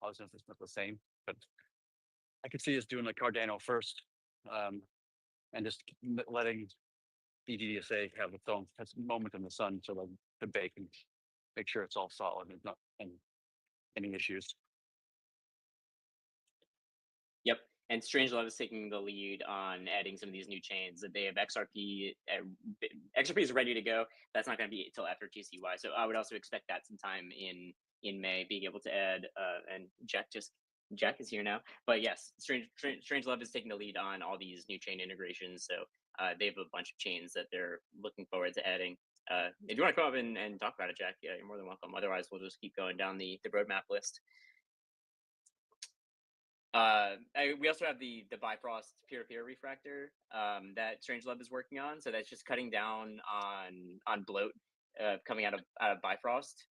Obviously, it's not the same, but I could see us doing like Cardano first, and just letting BDSA have its own moment in the sun to like to bake and make sure it's all solid and not any issues. Yep. And Strangelove is taking the lead on adding some of these new chains. They have XRP. XRP is ready to go. That's not going to be until after TCY. So I would also expect that sometime in May, being able to add. And Jack is here now. But yes, Strangelove is taking the lead on all these new chain integrations. So they have a bunch of chains that they're looking forward to adding. If you want to come up and talk about it, Jack, yeah, you're more than welcome. Otherwise, we'll just keep going down the roadmap list. We also have the Bifrost peer-to-peer refractor that Strangelove is working on. So that's just cutting down on bloat coming out of Bifrost.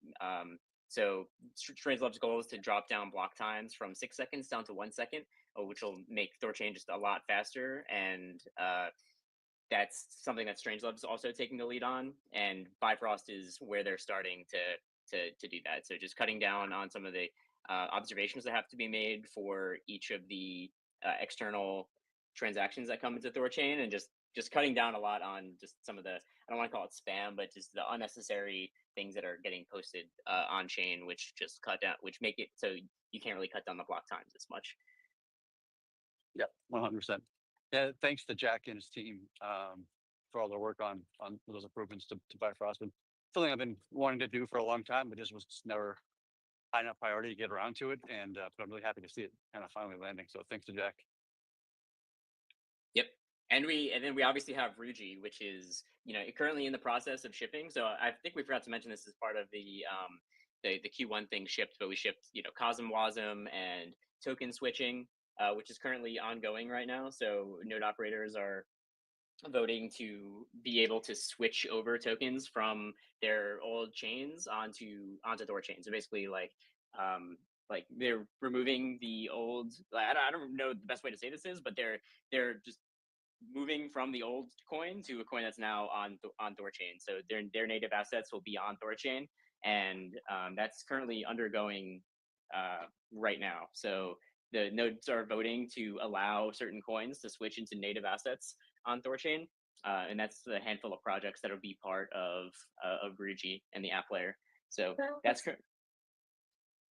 So Strangelove's goal is to drop down block times from 6 seconds down to 1 second, which will make THORChain just a lot faster. And that's something that Strangelove's also taking the lead on. And Bifrost is where they're starting to do that. So just cutting down on some of the observations that have to be made for each of the external transactions that come into THORChain, and just cutting down a lot on just some of the, I don't want to call it spam, but just the unnecessary things that are getting posted on chain, which just cut down, which make it so you can't really cut down the block times as much. Yeah, 100%. Yeah, thanks to Jack and his team for all their work on those improvements to Bifrost. And something I've been wanting to do for a long time, but just was never high enough priority to get around to it. And but I'm really happy to see it kind of finally landing. So thanks to Jack. Yep. And then we obviously have Ruji, which is currently in the process of shipping. So I think we forgot to mention this as part of the Q1 thing shipped, but we shipped Cosm Wasm and token switching, which is currently ongoing right now. So node operators are voting to be able to switch over tokens from their old chains onto THORChain. So basically, like they're removing the old. I don't know the best way to say this is, but they're just moving from the old coin to a coin that's now on THORChain. So their native assets will be on THORChain, and that's currently undergoing right now. So the nodes are voting to allow certain coins to switch into native assets on THORChain, and that's the handful of projects that will be part of Ruji and the app layer. So that's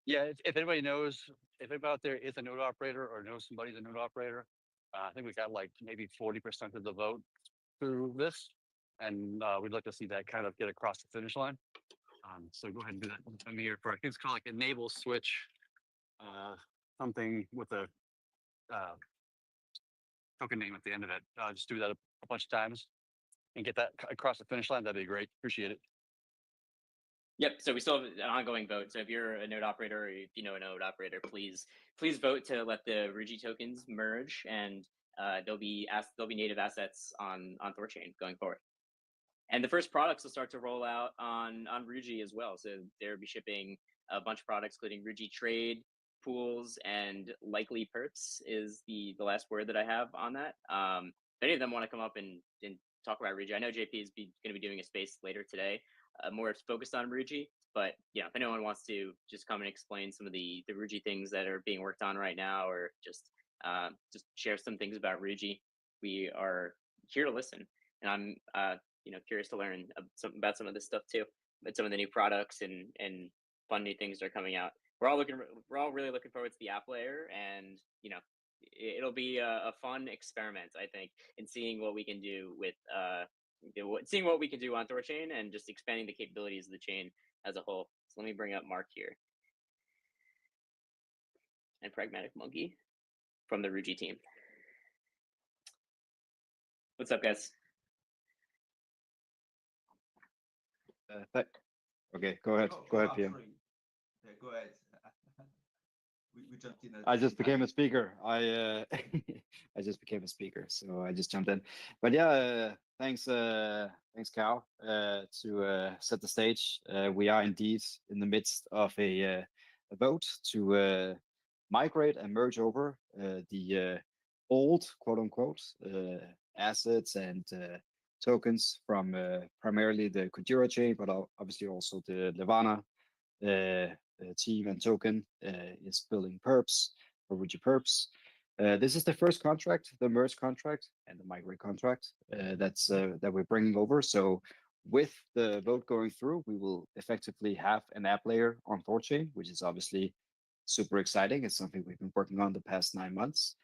Yeah, if anybody knows, if anybody out there is a node operator or knows somebody's a node operator, I think we got like maybe 40% of the vote through this, and we'd like to see that kind of get across the finish line. So go ahead and do that. I'm here for I think it's called like enable switch, something with a token name at the end of it. Just do that a bunch of times and get that across the finish line. That'd be great. Appreciate it. Yep. So we still have an ongoing vote. So if you're a node operator or if you know a node operator, please vote to let the Ruji tokens merge. And there'll be native assets on THORChain going forward. And the first products will start to roll out on Ruji as well. So they'll be shipping a bunch of products, including Ruji Trade, pools, and likely perps is the last word that I have on that. If any of them want to come up and talk about Ruji, I know JP is going to be doing a space later today, more focused on Ruji. But yeah, if anyone wants to just come and explain some of the Ruji things that are being worked on right now, or just share some things about Ruji, we are here to listen. And I'm curious to learn about some of this stuff too, about some of the new products and fun new things that are coming out. We're all really looking forward to the app layer, and it'll be a fun experiment, I think, in seeing what we can do with seeing what we can do on THORChain and just expanding the capabilities of the chain as a whole. So let me bring up Mark here and Pragmatic Monkey from the Ruji team. What's up, guys? Okay, go ahead. Go ahead, PM. Yeah, go ahead. We jumped in. I just became a speaker. I just became a speaker, so I just jumped in. But yeah, thanks, Cal, to set the stage. We are indeed in the midst of a vote to migrate and merge over the old, quote unquote, assets and tokens from primarily the Kudira chain, but obviously also the Levana team and token is building perps for Ruji perps. This is the first contract, the merge contract and the migrate contract that we're bringing over. So with the vote going through, we will effectively have an app layer on THORChain, which is obviously super exciting. It's something we've been working on the past 9 months.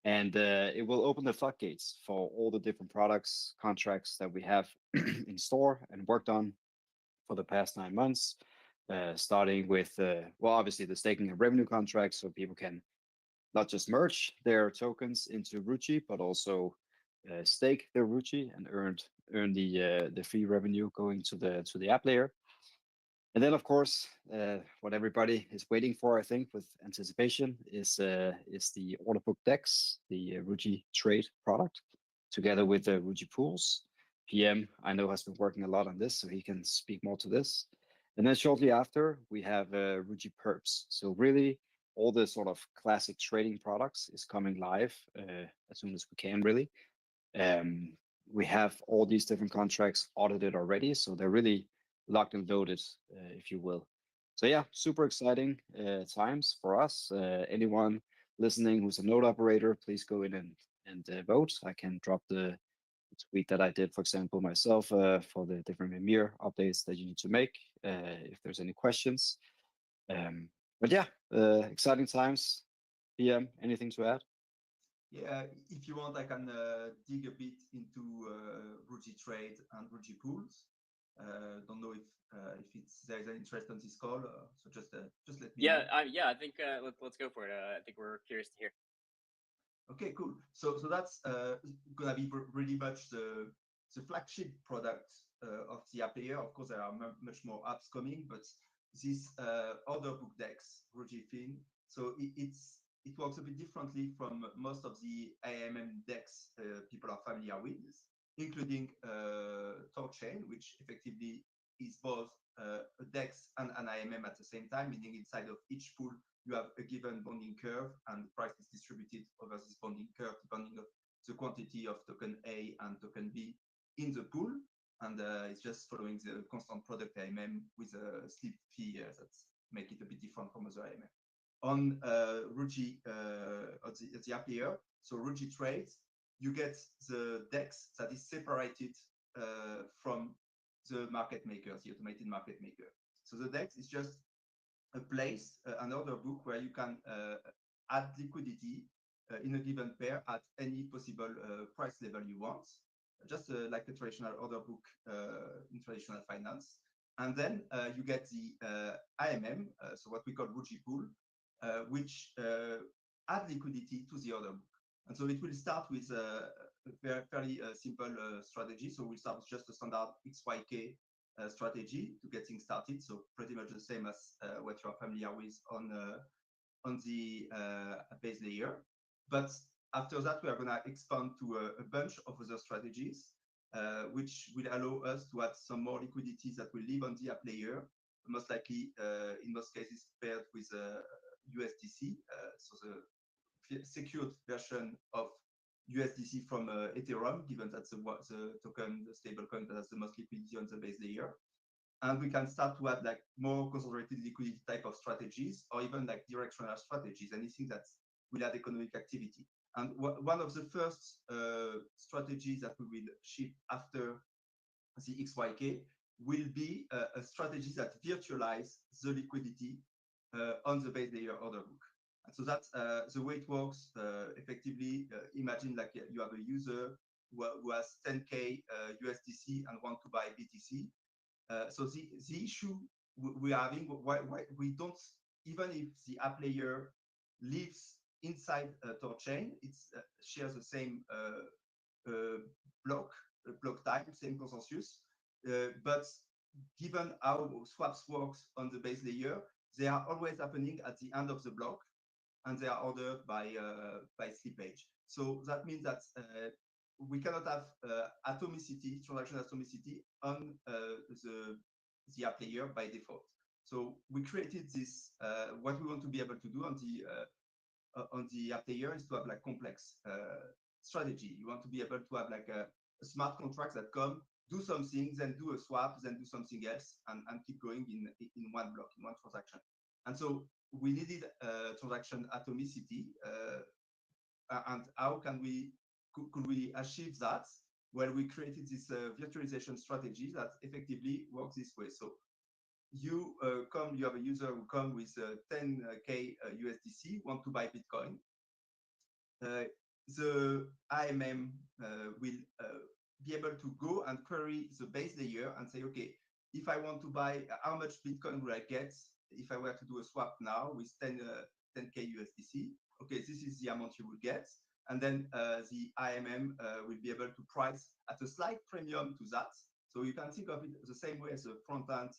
And it will open the floodgates for all the different products, contracts that we have in store and worked on for the past 9 months, starting with, well, obviously the staking and revenue contracts, so people can not just merge their tokens into Ruji, but also stake their Ruji and earn the fee revenue going to the app layer. And then, of course, what everybody is waiting for, I think, with anticipation, is the order book DEX, the Ruji Trade product, together with the Ruji pools. PM, I know, has been working a lot on this, so he can speak more to this. And then shortly after, we have Ruji perps. So really, all the sort of classic trading products is coming live as soon as we can, really. We have all these different contracts audited already, so they're really locked and loaded, if you will. So yeah, super exciting times for us. Anyone listening who's a node operator, please go in and vote. I can drop the tweet that I did, for example, myself for the different Mimir updates that you need to make if there's any questions. But yeah, exciting times. PM, anything to add? Yeah, if you want, I can dig a bit into Ruji Trade and Ruji pools. Don't know if there is an interest on this call, so just let me know. Yeah, I think let's go for it. I think we're curious to hear. Okay, cool. So that's gonna be really much the flagship product of the app layer. Of course, there are much more apps coming, but this order book DEX, Ruji Fin, so it works a bit differently from most of the AMM DEX people are familiar with, including THORChain, which effectively is both a DEX and an IMM at the same time, meaning inside of each pool you have a given bonding curve and the price is distributed over this bonding curve depending on the quantity of token A and token B in the pool. And it's just following the constant product IMM with a slip fee that make it a bit different from other IMM. On Ruji, the app layer, so Ruji Trades, you get the DEX that is separated from the market maker, the automated market maker. So the DEX is just a place, an order book where you can add liquidity in a given pair at any possible price level you want, just like a traditional order book in traditional finance. And then you get the IMM, so what we call Ruji Pool, which add liquidity to the order book. And so it will start with a fairly simple strategy. So we'll start with just a standard XYK strategy to get things started. So pretty much the same as what you are familiar with on the base layer. But after that, we are going to expand to a bunch of other strategies, which will allow us to add some more liquidities that will live on the app layer, most likely, in most cases, paired with USDC, so the secured version of USDC from Ethereum, given that's the token, the stablecoin that has the most liquidity on the base layer. And we can start to add like more concentrated liquidity type of strategies, or even like directional strategies, anything that will add economic activity. And one of the first strategies that we will ship after the XYK will be a strategy that virtualize the liquidity on the base layer order book. And so that's the way it works. Effectively, imagine like you have a user who has 10K USDC and want to buy BTC. So the issue we are having, why we don't, even if the app layer lives inside THORChain, it shares the same block time, same consensus, but given how swaps works on the base layer, they are always happening at the end of the block, and they are ordered by slippage. So that means that we cannot have atomicity, transaction atomicity on the app layer by default. So we created this. What we want to be able to do on the app layer is to have like complex strategy. You want to be able to have like a smart contracts that come, do something, then do a swap, then do something else, and keep going in one block, in one transaction. And so we needed transaction atomicity. And how can could we achieve that? Well, we created this virtualization strategy that effectively works this way. So you you have a user who come with 10K USDC, want to buy Bitcoin. The IMM will be able to go and query the base layer and say, okay, if I want to buy, how much Bitcoin will I get if I were to do a swap now with 10K USDC? Okay, this is the amount you will get. And then the IMM will be able to price at a slight premium to that. So you can think of it the same way as a front end,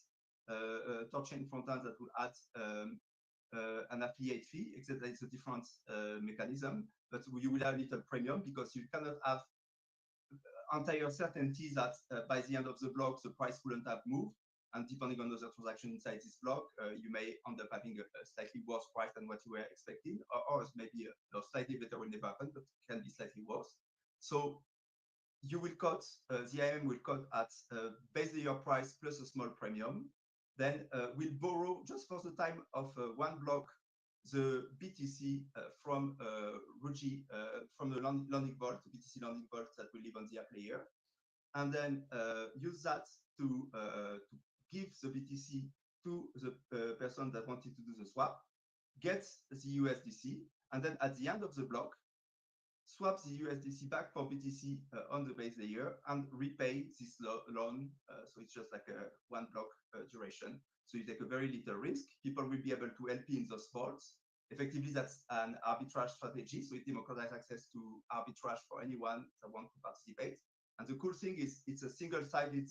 THORChain front end that will add an affiliate fee, except that it's a different mechanism. But you will have a little premium because you cannot have entire certainty that by the end of the block, the price wouldn't have moved. And depending on other transactions inside this block, you may end up having a slightly worse price than what you were expecting, or maybe slightly better will never happen, but can be slightly worse. So you will cut, the IM will cut at base layer price plus a small premium. Then we'll borrow, just for the time of one block, the BTC from Ruji, from the landing vault, the BTC landing vault that will live on the app layer, and then use that to give the BTC to the person that wanted to do the swap, get the USDC, and then at the end of the block, swap the USDC back for BTC on the base layer and repay this loan. So it's just like a one block duration. So you take a very little risk. People will be able to LP in those vaults. Effectively, that's an arbitrage strategy. So it democratizes access to arbitrage for anyone that wants to participate. And the cool thing is it's a single-sided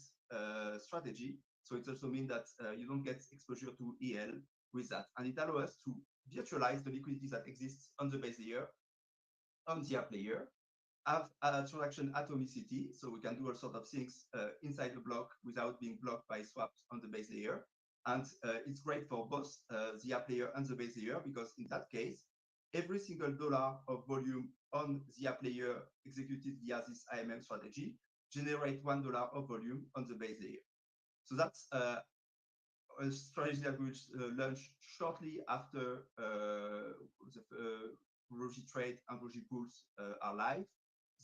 strategy. So it also means that you don't get exposure to EL with that. And it allows us to virtualize the liquidity that exists on the base layer, on the app layer, have a transaction atomicity. So we can do all sorts of things inside the block without being blocked by swaps on the base layer. And it's great for both the app layer and the base layer, because in that case, every single dollar of volume on the app layer executed via this IMM strategy generate $1 of volume on the base layer. So that's a strategy that will launch shortly after Ruji Trade and Ruji Pools are live.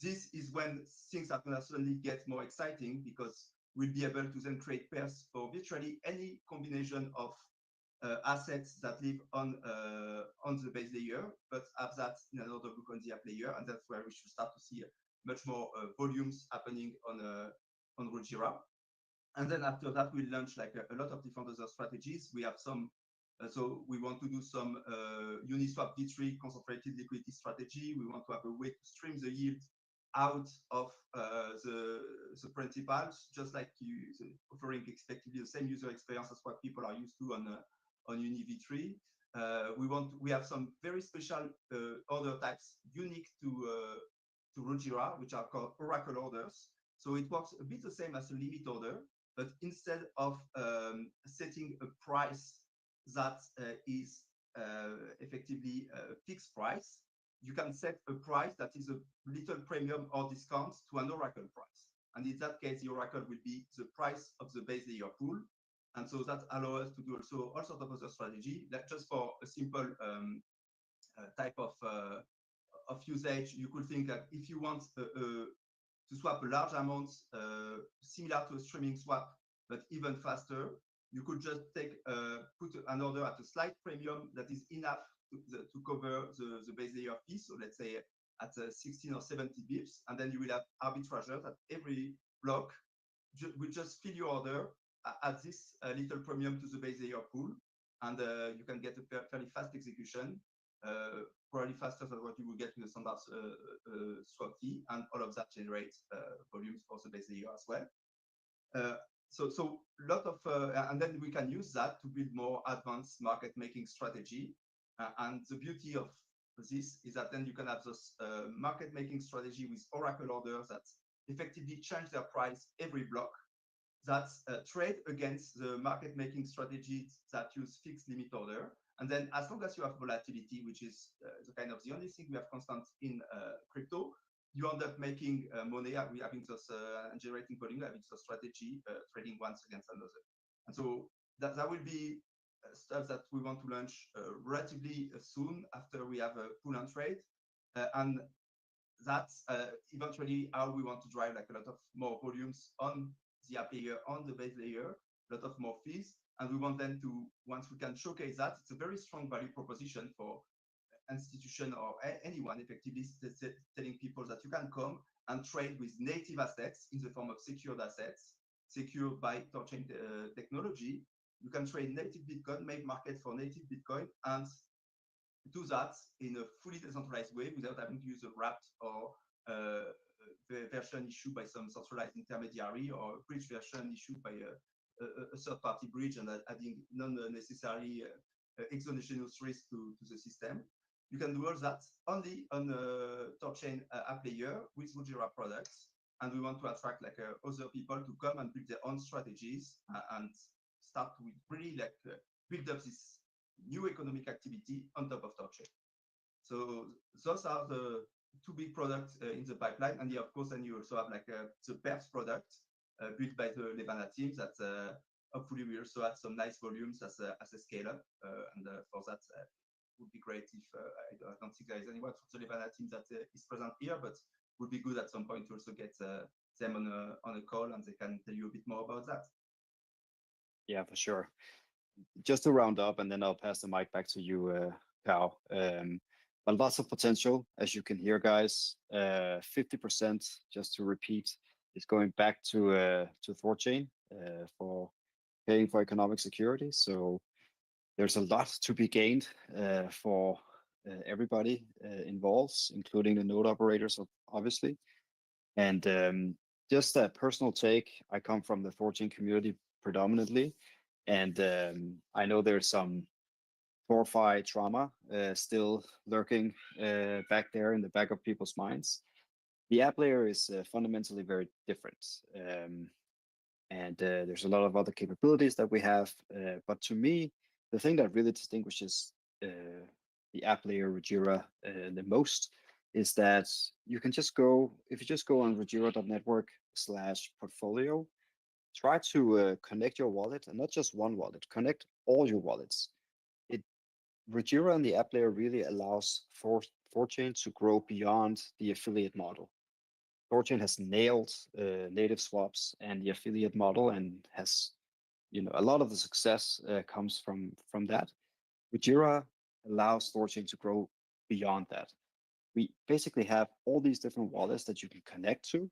This is when things are going to suddenly get more exciting, because we'll be able to then create pairs for virtually any combination of assets that live on the base layer, but have that in another book on the app layer, and that's where we should start to see much more volumes happening on Rojira. And then after that, we'll launch like a lot of different other strategies. We have some, so we want to do some Uniswap V3 concentrated liquidity strategy. We want to have a way to stream the yield out of the principals, just like offering effectively the same user experience as what people are used to on Uni V3. we have some very special order types unique to Rojira, which are called oracle orders. So it works a bit the same as a limit order, but instead of setting a price that is effectively a fixed price, you can set a price that is a little premium or discount to an oracle price. And in that case, the oracle will be the price of the base layer pool. And so that allows us to do also all sorts of other strategy, that just for a simple type of usage, you could think that if you want to swap a large amount, similar to a streaming swap, but even faster, you could just put an order at a slight premium that is enough to cover the base layer fee. So let's say at 16 or 70 bips, and then you will have arbitrageurs at every block will just fill your order at this little premium to the base layer pool, and you can get a fairly fast execution, probably faster than what you would get with a standard swap fee, and all of that generates volumes for the base layer as well. So a lot of, and then we can use that to build more advanced market making strategy. And the beauty of this is that then you can have this market making strategy with oracle orders that effectively change their price every block, that trade against the market making strategies that use fixed limit order. And then as long as you have volatility, which is the kind of the only thing we have constant in crypto, you end up making money. We having this generating volume, having this strategy, trading once against another. And so that will be stuff that we want to launch relatively soon after we have a pool and trade. And that's eventually how we want to drive like a lot of more volumes on the app layer, on the base layer, a lot of more fees. And we want them to, once we can showcase that, it's a very strong value proposition for institution or anyone effectively telling people that you can come and trade with native assets in the form of secured assets, secured by THORChain technology. You can trade native Bitcoin, make market for native Bitcoin, and do that in a fully decentralized way without having to use a wrapped or version issued by some centralized intermediary, or a bridge version issued by a third-party bridge, and adding non-necessary exogenous risk to the system. You can do all that only on the THORChain app layer with Rojira products. And we want to attract like other people to come and build their own strategies and start to really like build up this new economic activity on top of THORChain. So those are the two big products in the pipeline. And yeah, of course, then you also have like the PERS product built by the Levana teams that hopefully we also have some nice volumes as a scale up. And for that, would be great if I don't think there is anyone from the Levana team that is present here, but would be good at some point to also get them on a call and they can tell you a bit more about that. Yeah, for sure. Just to round up, and then I'll pass the mic back to you, Cal. But lots of potential, as you can hear, guys. 50%, just to repeat, is going back to THORChain for paying for economic security. So there's a lot to be gained for everybody involved, including the node operators, obviously. And just a personal take, I come from the THORChain community predominantly, and I know there's some THORFi trauma still lurking back there in the back of people's minds. The app layer is fundamentally very different. And there's a lot of other capabilities that we have. But to me, the thing that really distinguishes the app layer Rojira the most is that you can just go, if you just go on rojira.network/portfolio, try to connect your wallet, and not just one wallet, connect all your wallets. Rojira and the app layer really allows THORChain to grow beyond the affiliate model. THORChain has nailed native swaps and the affiliate model, and has, a lot of the success comes from that. Rojira allows THORChain to grow beyond that. We basically have all these different wallets that you can connect to.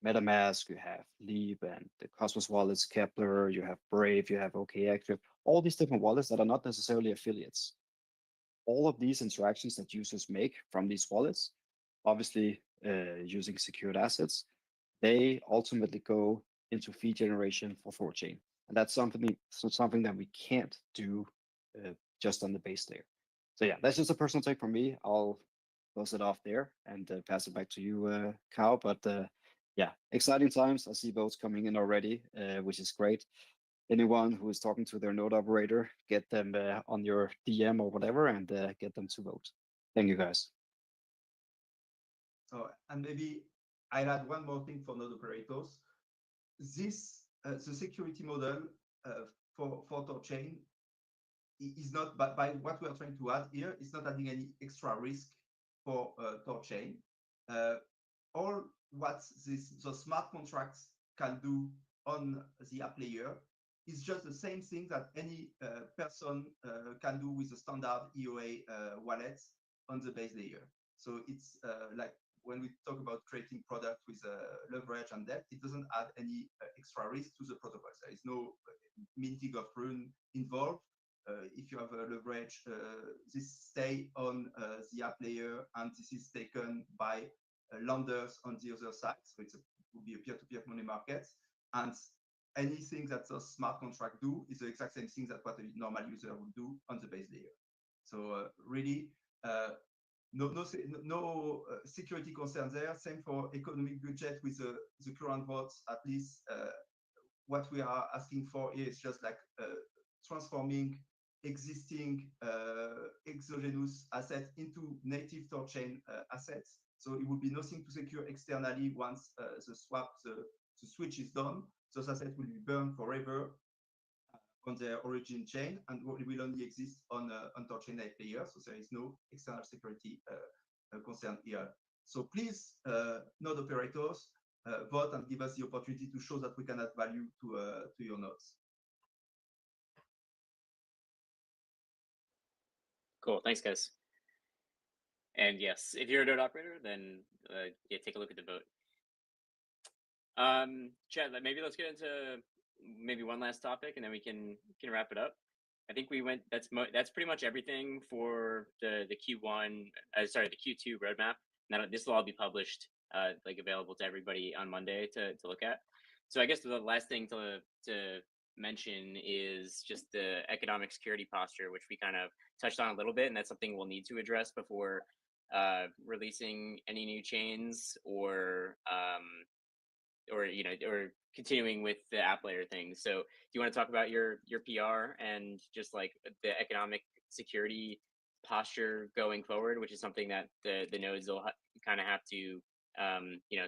MetaMask, you have Leap and the Cosmos wallets, Kepler, you have Brave, you have OKX, all these different wallets that are not necessarily affiliates. All of these interactions that users make from these wallets, obviously using secured assets, they ultimately go into fee generation for THORChain. And that's something that we can't do just on the base layer. So yeah, that's just a personal take from me. I'll close it off there and pass it back to you, Kyle. But yeah, exciting times. I see votes coming in already, which is great. Anyone who is talking to their node operator, get them on your DM or whatever, and get them to vote. Thank you, guys. So, and maybe I'll add one more thing for node operators. This the security model for THORChain is not, but by what we are trying to add here, is not adding any extra risk for THORChain. All what the smart contracts can do on the app layer is just the same thing that any person can do with a standard EOA wallet on the base layer. So it's like when we talk about creating product with leverage and depth, it doesn't add any extra risk to the protocol. There is no minting of rune involved. If you have a leverage, this stay on the app layer, and this is taken by lenders on the other side. So it will be a peer-to-peer money market. And anything that the smart contract do is the exact same thing that what a normal user would do on the base layer. So really, no security concern there. Same for economic budget with the current votes. At least what we are asking for is just like transforming existing exogenous assets into native THORChain assets. So it will be nothing to secure externally once the switch is done. Those assets will be burned forever on their origin chain, and will only exist on THORChain layer. So there is no external security concern here. So please, node operators, vote and give us the opportunity to show that we can add value to your nodes. Cool. Thanks, guys. And yes, if you're a node operator, then yeah, take a look at the vote. Chad, maybe let's get into maybe one last topic, and then we can wrap it up. I think we went. That's pretty much everything for the Q1. Sorry, the Q2 roadmap. Now this will all be published, like available to everybody on Monday to look at. So I guess the last thing to mention is just the economic security posture, which we kind of touched on a little bit, and that's something we'll need to address before releasing any new chains or continuing with the app layer thing. So do you want to talk about your PR and just like the economic security posture going forward, which is something that the nodes will kind of have to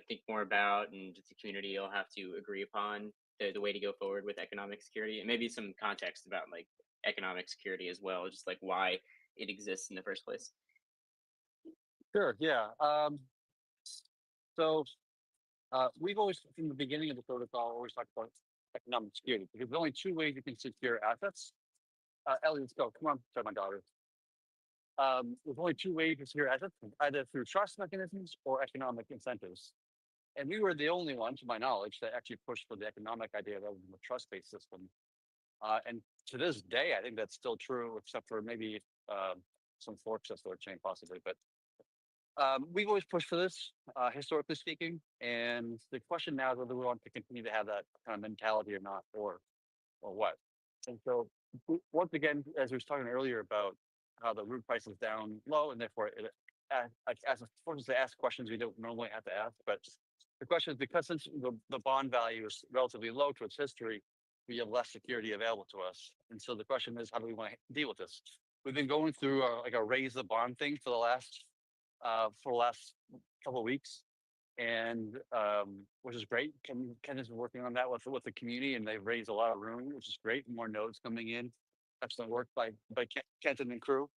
think more about, and the community will have to agree upon the way to go forward with economic security, and maybe some context about like economic security as well, just like why it exists in the first place. Sure. Yeah. So we've always, from the beginning of the protocol, always talked about economic security, because there's only two ways you can secure assets. Ellie, let's go. Come on. Sorry, my daughter. There's only two ways to secure assets, either through trust mechanisms or economic incentives. And we were the only one, to my knowledge, that actually pushed for the economic idea rather than the trust-based system. And to this day, I think that's still true, except for maybe some forks of THORChain possibly. But we've always pushed for this, historically speaking. And the question now is whether we want to continue to have that kind of mentality or not, or what. And so once again, as we were talking earlier about how the root price is down low, and therefore it forces us to ask questions we don't normally have to ask. But the question is, because since the bond value is relatively low to its history, we have less security available to us. And so the question is, how do we want to deal with this? We've been going through like a raise the bond thing for the last couple of weeks, and which is great. Ken has been working on that with the community, and they've raised a lot of room, which is great. More nodes coming in. Excellent work by Kenton and crew.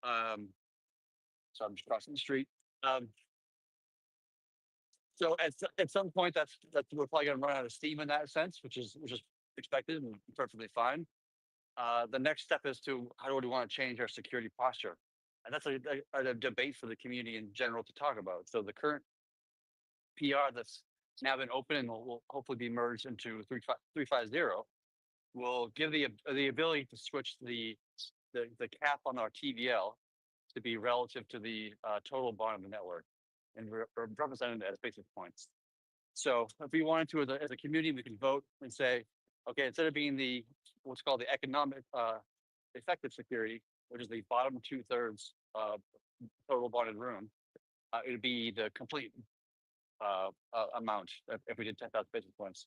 So I'm just crossing the street. So at some point, that's we're probably going to run out of steam in that sense, which is expected and perfectly fine. The next step is to how do we want to change our security posture, and that's a debate for the community in general to talk about. So the current PR that's now been open and will hopefully be merged into 350 will give the ability to switch the cap on our TVL to be relative to the total bond of the network, and we're represented as basis points. So if we wanted to, as a community, we can vote and say, okay, instead of being what's called the effective security, which is the bottom 2/3 total bonded room, it would be the complete amount if we did 10,000 basis points.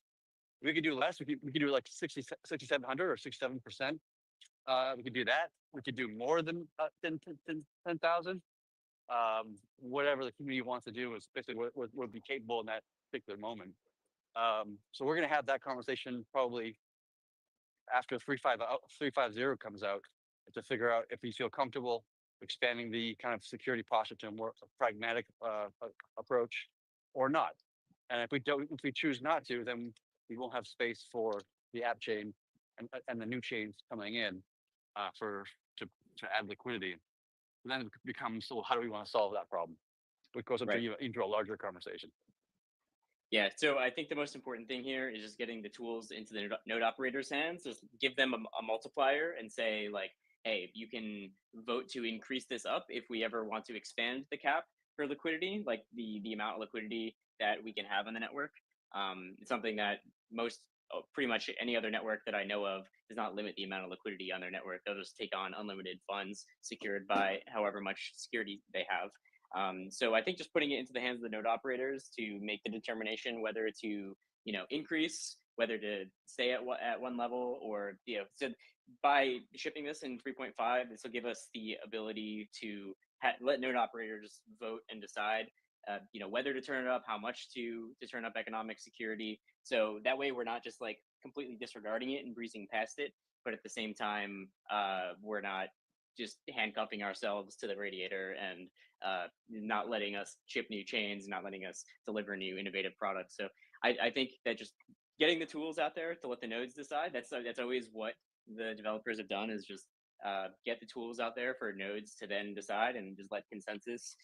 We could do less. We could do like 6,700 or 67%. We could do that. We could do more than 10,000. Whatever the community wants to do is basically what would be capable in that particular moment. So we're going to have that conversation probably after 3.50 comes out to figure out if we feel comfortable expanding the kind of security posture to a more pragmatic approach or not. And if we choose not to, then we won't have space for the app chain and the new chains coming in to add liquidity. And then it becomes, so how do we want to solve that problem? Which goes into a larger conversation. Yeah, so I think the most important thing here is just getting the tools into the node operators' hands. Just give them a multiplier and say like, hey, you can vote to increase this up if we ever want to expand the cap for liquidity, like the amount of liquidity that we can have on the network. It's something that pretty much any other network that I know of does not limit the amount of liquidity on their network. They'll just take on unlimited funds secured by however much security they have. So I think just putting it into the hands of the node operators to make the determination whether to increase, whether to stay at one level, or so by shipping this in 3.5, this will give us the ability to let node operators vote and decide whether to turn it up, how much to turn up economic security. So that way we're not just like completely disregarding it and breezing past it, but at the same time we're not just handcuffing ourselves to the radiator and not letting us ship new chains, not letting us deliver new innovative products. So I think that just getting the tools out there to let the nodes decide, that's always what the developers have done, is just get the tools out there for nodes to then decide and just let consensus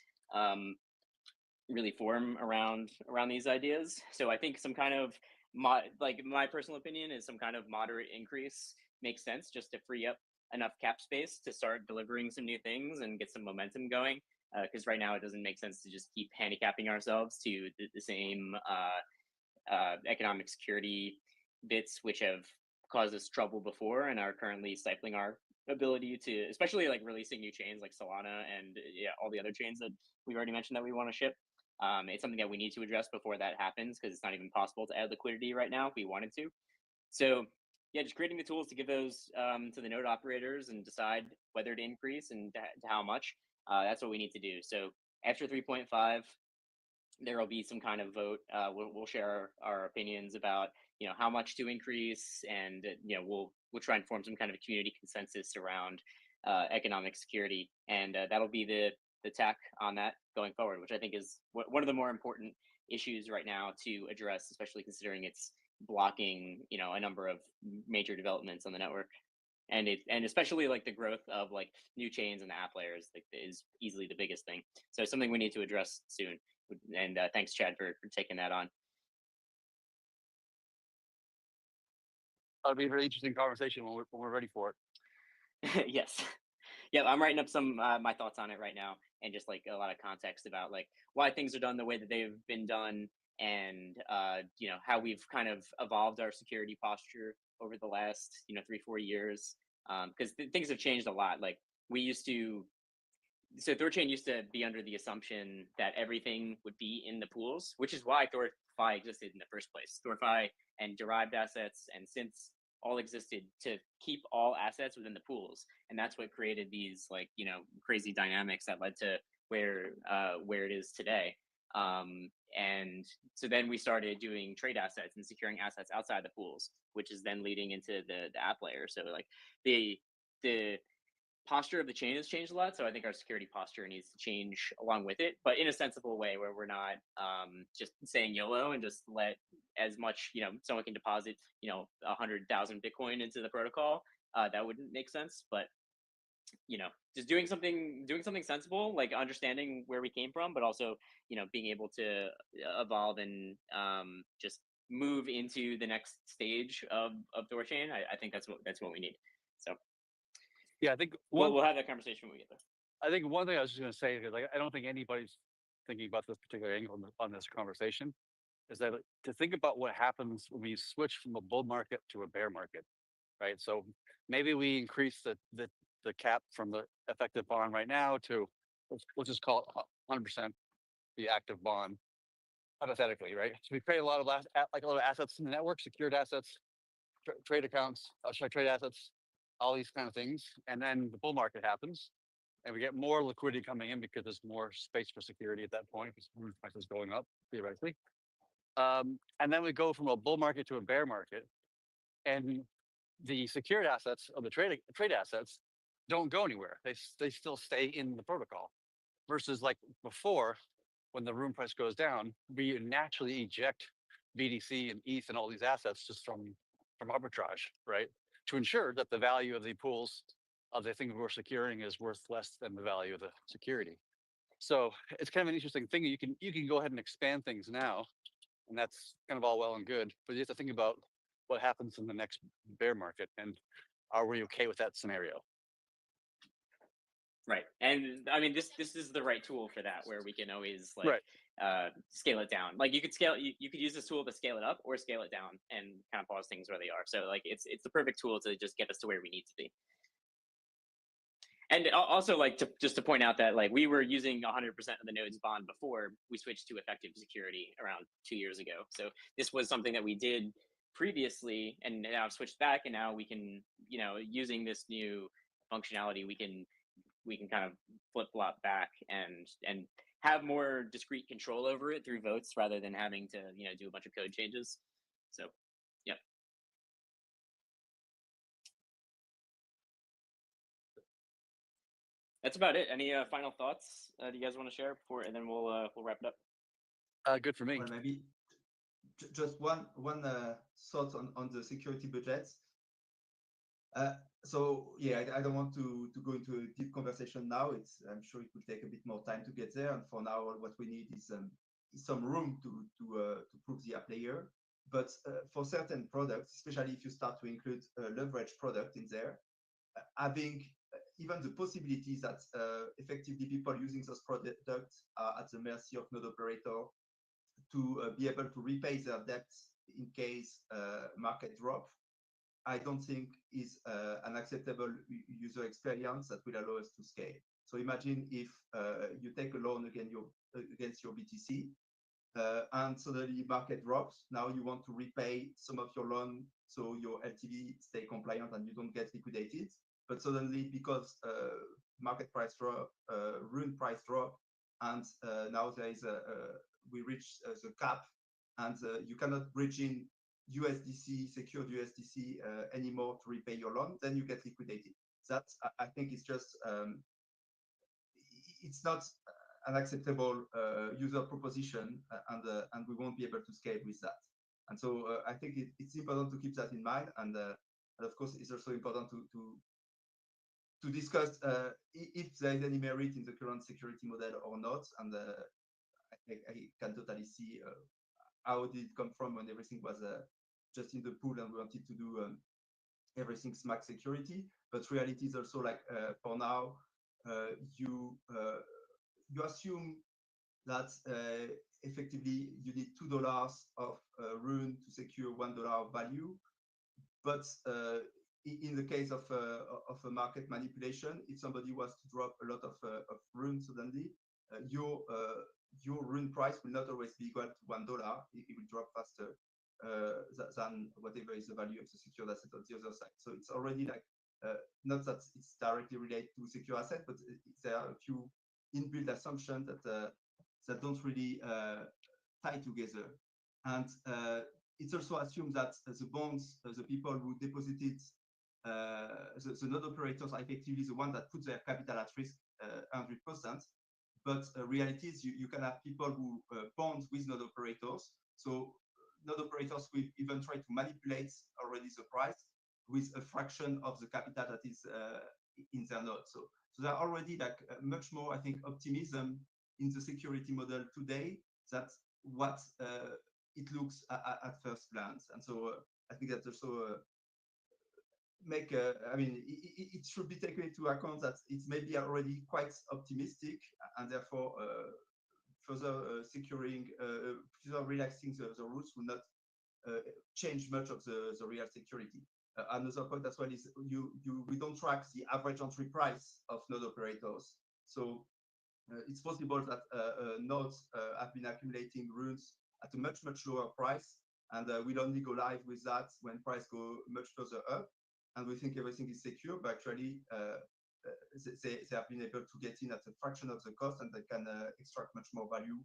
really form around these ideas. So I think some kind of my personal opinion is some kind of moderate increase makes sense, just to free up enough cap space to start delivering some new things and get some momentum going. Because right now it doesn't make sense to just keep handicapping ourselves to the same economic security bits, which have caused us trouble before and are currently stifling our ability to, especially like releasing new chains like Solana and all the other chains that we've already mentioned that we want to ship. It's something that we need to address before that happens, because it's not even possible to add liquidity right now if we wanted to. So yeah, just creating the tools to give those to the node operators and decide whether to increase and to how much. That's what we need to do. So after 3.5, there will be some kind of vote. We'll share our opinions about how much to increase, and we'll try and form some kind of a community consensus around economic security, and that'll be the tack on that going forward, which I think is one of the more important issues right now to address, especially considering it's blocking a number of major developments on the network, and especially like the growth of like new chains and the app layers is easily the biggest thing. So something we need to address soon. And thanks, Chad, for taking that on. That'll be a very interesting conversation when we're ready for it. Yes. Yeah, I'm writing up some my thoughts on it right now, and just like a lot of context about like why things are done the way that they've been done, and how we've kind of evolved our security posture over the last 3-4 years, because things have changed a lot. Like so THORChain used to be under the assumption that everything would be in the pools, which is why THORFi existed in the first place. THORFi and derived assets and synths all existed to keep all assets within the pools, and that's what created these like crazy dynamics that led to where it is today. And so then we started doing trade assets and securing assets outside the pools, which is then leading into the app layer. So like the posture of the chain has changed a lot, so I think our security posture needs to change along with it, but in a sensible way, where we're not just saying YOLO and just let as much someone can deposit 100,000 Bitcoin into the protocol. That wouldn't make sense, but just doing something sensible, like understanding where we came from, but also being able to evolve and just move into the next stage of THORChain. I think that's what we need. So yeah, I think we'll have that conversation when we get there. I think one thing I was just going to say, because I don't think anybody's thinking about this particular angle on this conversation, is that to think about what happens when we switch from a bull market to a bear market. right? So maybe we increase the cap from the effective bond right now to let's just call it 100% the active bond, hypothetically, right? So we create a lot of like a lot of assets in the network, secured assets, trade accounts, trade assets, all these kind of things, and then the bull market happens, and we get more liquidity coming in because there's more space for security at that point because prices going up theoretically. And then we go from a bull market to a bear market, and the secured assets of the trade assets don't go anywhere. They still stay in the protocol. Versus like before, when the room price goes down, we naturally eject BTC and ETH and all these assets just from arbitrage, right? To ensure that the value of the pools of the thing we're securing is worth less than the value of the security. So it's kind of an interesting thing. You can go ahead and expand things now, and that's kind of all well and good, but you have to think about what happens in the next bear market, and are we okay with that scenario? Right. And I mean, this is the right tool for that, where we can always like Right. scale it down. Like you could you could use this tool to scale it up or scale it down and kind of pause things where they are. So like it's the perfect tool to just get us to where we need to be. And also, like, just to point out that like we were using 100% of the nodes bond before we switched to effective security around 2 years ago. So this was something that we did previously, and now I've switched back, and now we can, you know, using this new functionality, we can kind of flip flop back and have more discrete control over it through votes rather than having to, you know, do a bunch of code changes. So, yeah. That's about it. Any final thoughts do you guys want to share before, and then we'll wrap it up? Good for me. Well, maybe just one thought on the security budgets. So yeah, I don't want to go into a deep conversation now. I'm sure it will take a bit more time to get there. And for now, what we need is some room to prove the app layer. But for certain products, especially if you start to include a leverage product in there, having even the possibilities that effectively people using those products are at the mercy of node operator to be able to repay their debts in case market drop, I don't think is an acceptable user experience that will allow us to scale. So imagine if you take a loan against your BTC and suddenly market drops. Now you want to repay some of your loan so your LTV stay compliant and you don't get liquidated. But suddenly because market price drop, rune price drop, and now there is we reach the cap, and you cannot bridge in USDC, secured USDC anymore to repay your loan, then you get liquidated. That's, I think it's just, it's not an acceptable user proposition, and we won't be able to scale with that. And so I think it's important to keep that in mind. And of course, it's also important to discuss if there is any merit in the current security model or not. And I can totally see how did it come from when everything was just in the pool and we wanted to do everything SMAC security. But reality is also like for now, you assume that effectively you need $2 of rune to secure $1 of value. But in the case of a market manipulation, if somebody was to drop a lot of rune suddenly, your rune price will not always be equal to $1. It will drop faster than whatever is the value of the secured asset on the other side. So it's already like not that it's directly related to secure asset, but there are a few inbuilt assumptions that don't really tie together. And it also assumes that the bonds, the people who deposited, the node operators are effectively the ones that put their capital at risk 100%. But reality is you can have people who bond with node operators. So node operators will even try to manipulate already the price with a fraction of the capital that is in their node. So there are already like much more, I think, optimism in the security model today. That's what it looks at first glance. And so I think that's also I mean, it should be taken into account that it's maybe already quite optimistic, and therefore further securing, further relaxing the rules will not change much of the real security. Another point as well is we don't track the average entry price of node operators. So it's possible that nodes have been accumulating runes at a much lower price, and we'll only go live with that when price go much further up, and we think everything is secure. But actually, they have been able to get in at a fraction of the cost, and they can extract much more value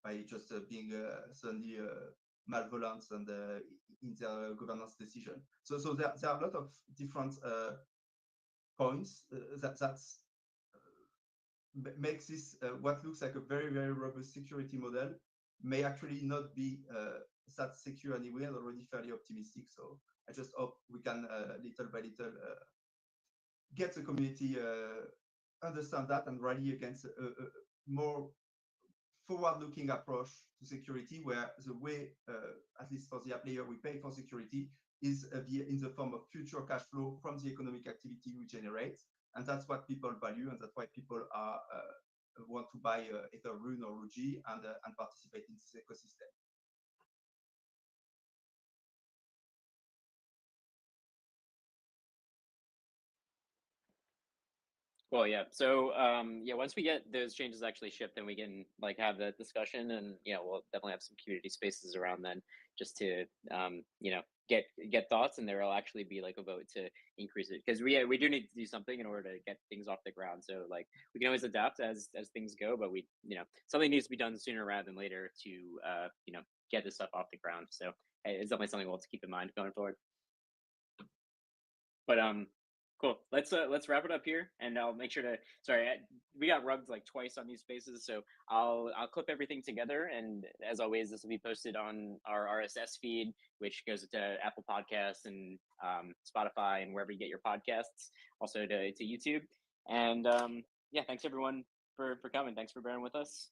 by just being suddenly malevolent and in their governance decision. So there are a lot of different points that's makes this what looks like a very robust security model may actually not be that secure anyway, and already fairly optimistic. So I just hope we can little by little get the community understand that and rally against a more forward-looking approach to security, where the way, at least for the app layer, we pay for security is in the form of future cash flow from the economic activity we generate. And that's what people value, and that's why people are want to buy either Rune or Ruji and participate in this ecosystem. Well, yeah. So, yeah, once we get those changes actually shipped, then we can like have that discussion, and we'll definitely have some community spaces around then, just to get thoughts, and there will actually be like a vote to increase it, because we do need to do something in order to get things off the ground. So like we can always adapt as things go, but we something needs to be done sooner rather than later to get this stuff off the ground. So it's definitely something we'll have to keep in mind going forward. But cool. Let's wrap it up here, and I'll make sure to. Sorry, we got rubbed like twice on these spaces, so I'll clip everything together, and as always, this will be posted on our RSS feed, which goes to Apple Podcasts and Spotify and wherever you get your podcasts. Also to YouTube, and yeah, thanks everyone for coming. Thanks for bearing with us.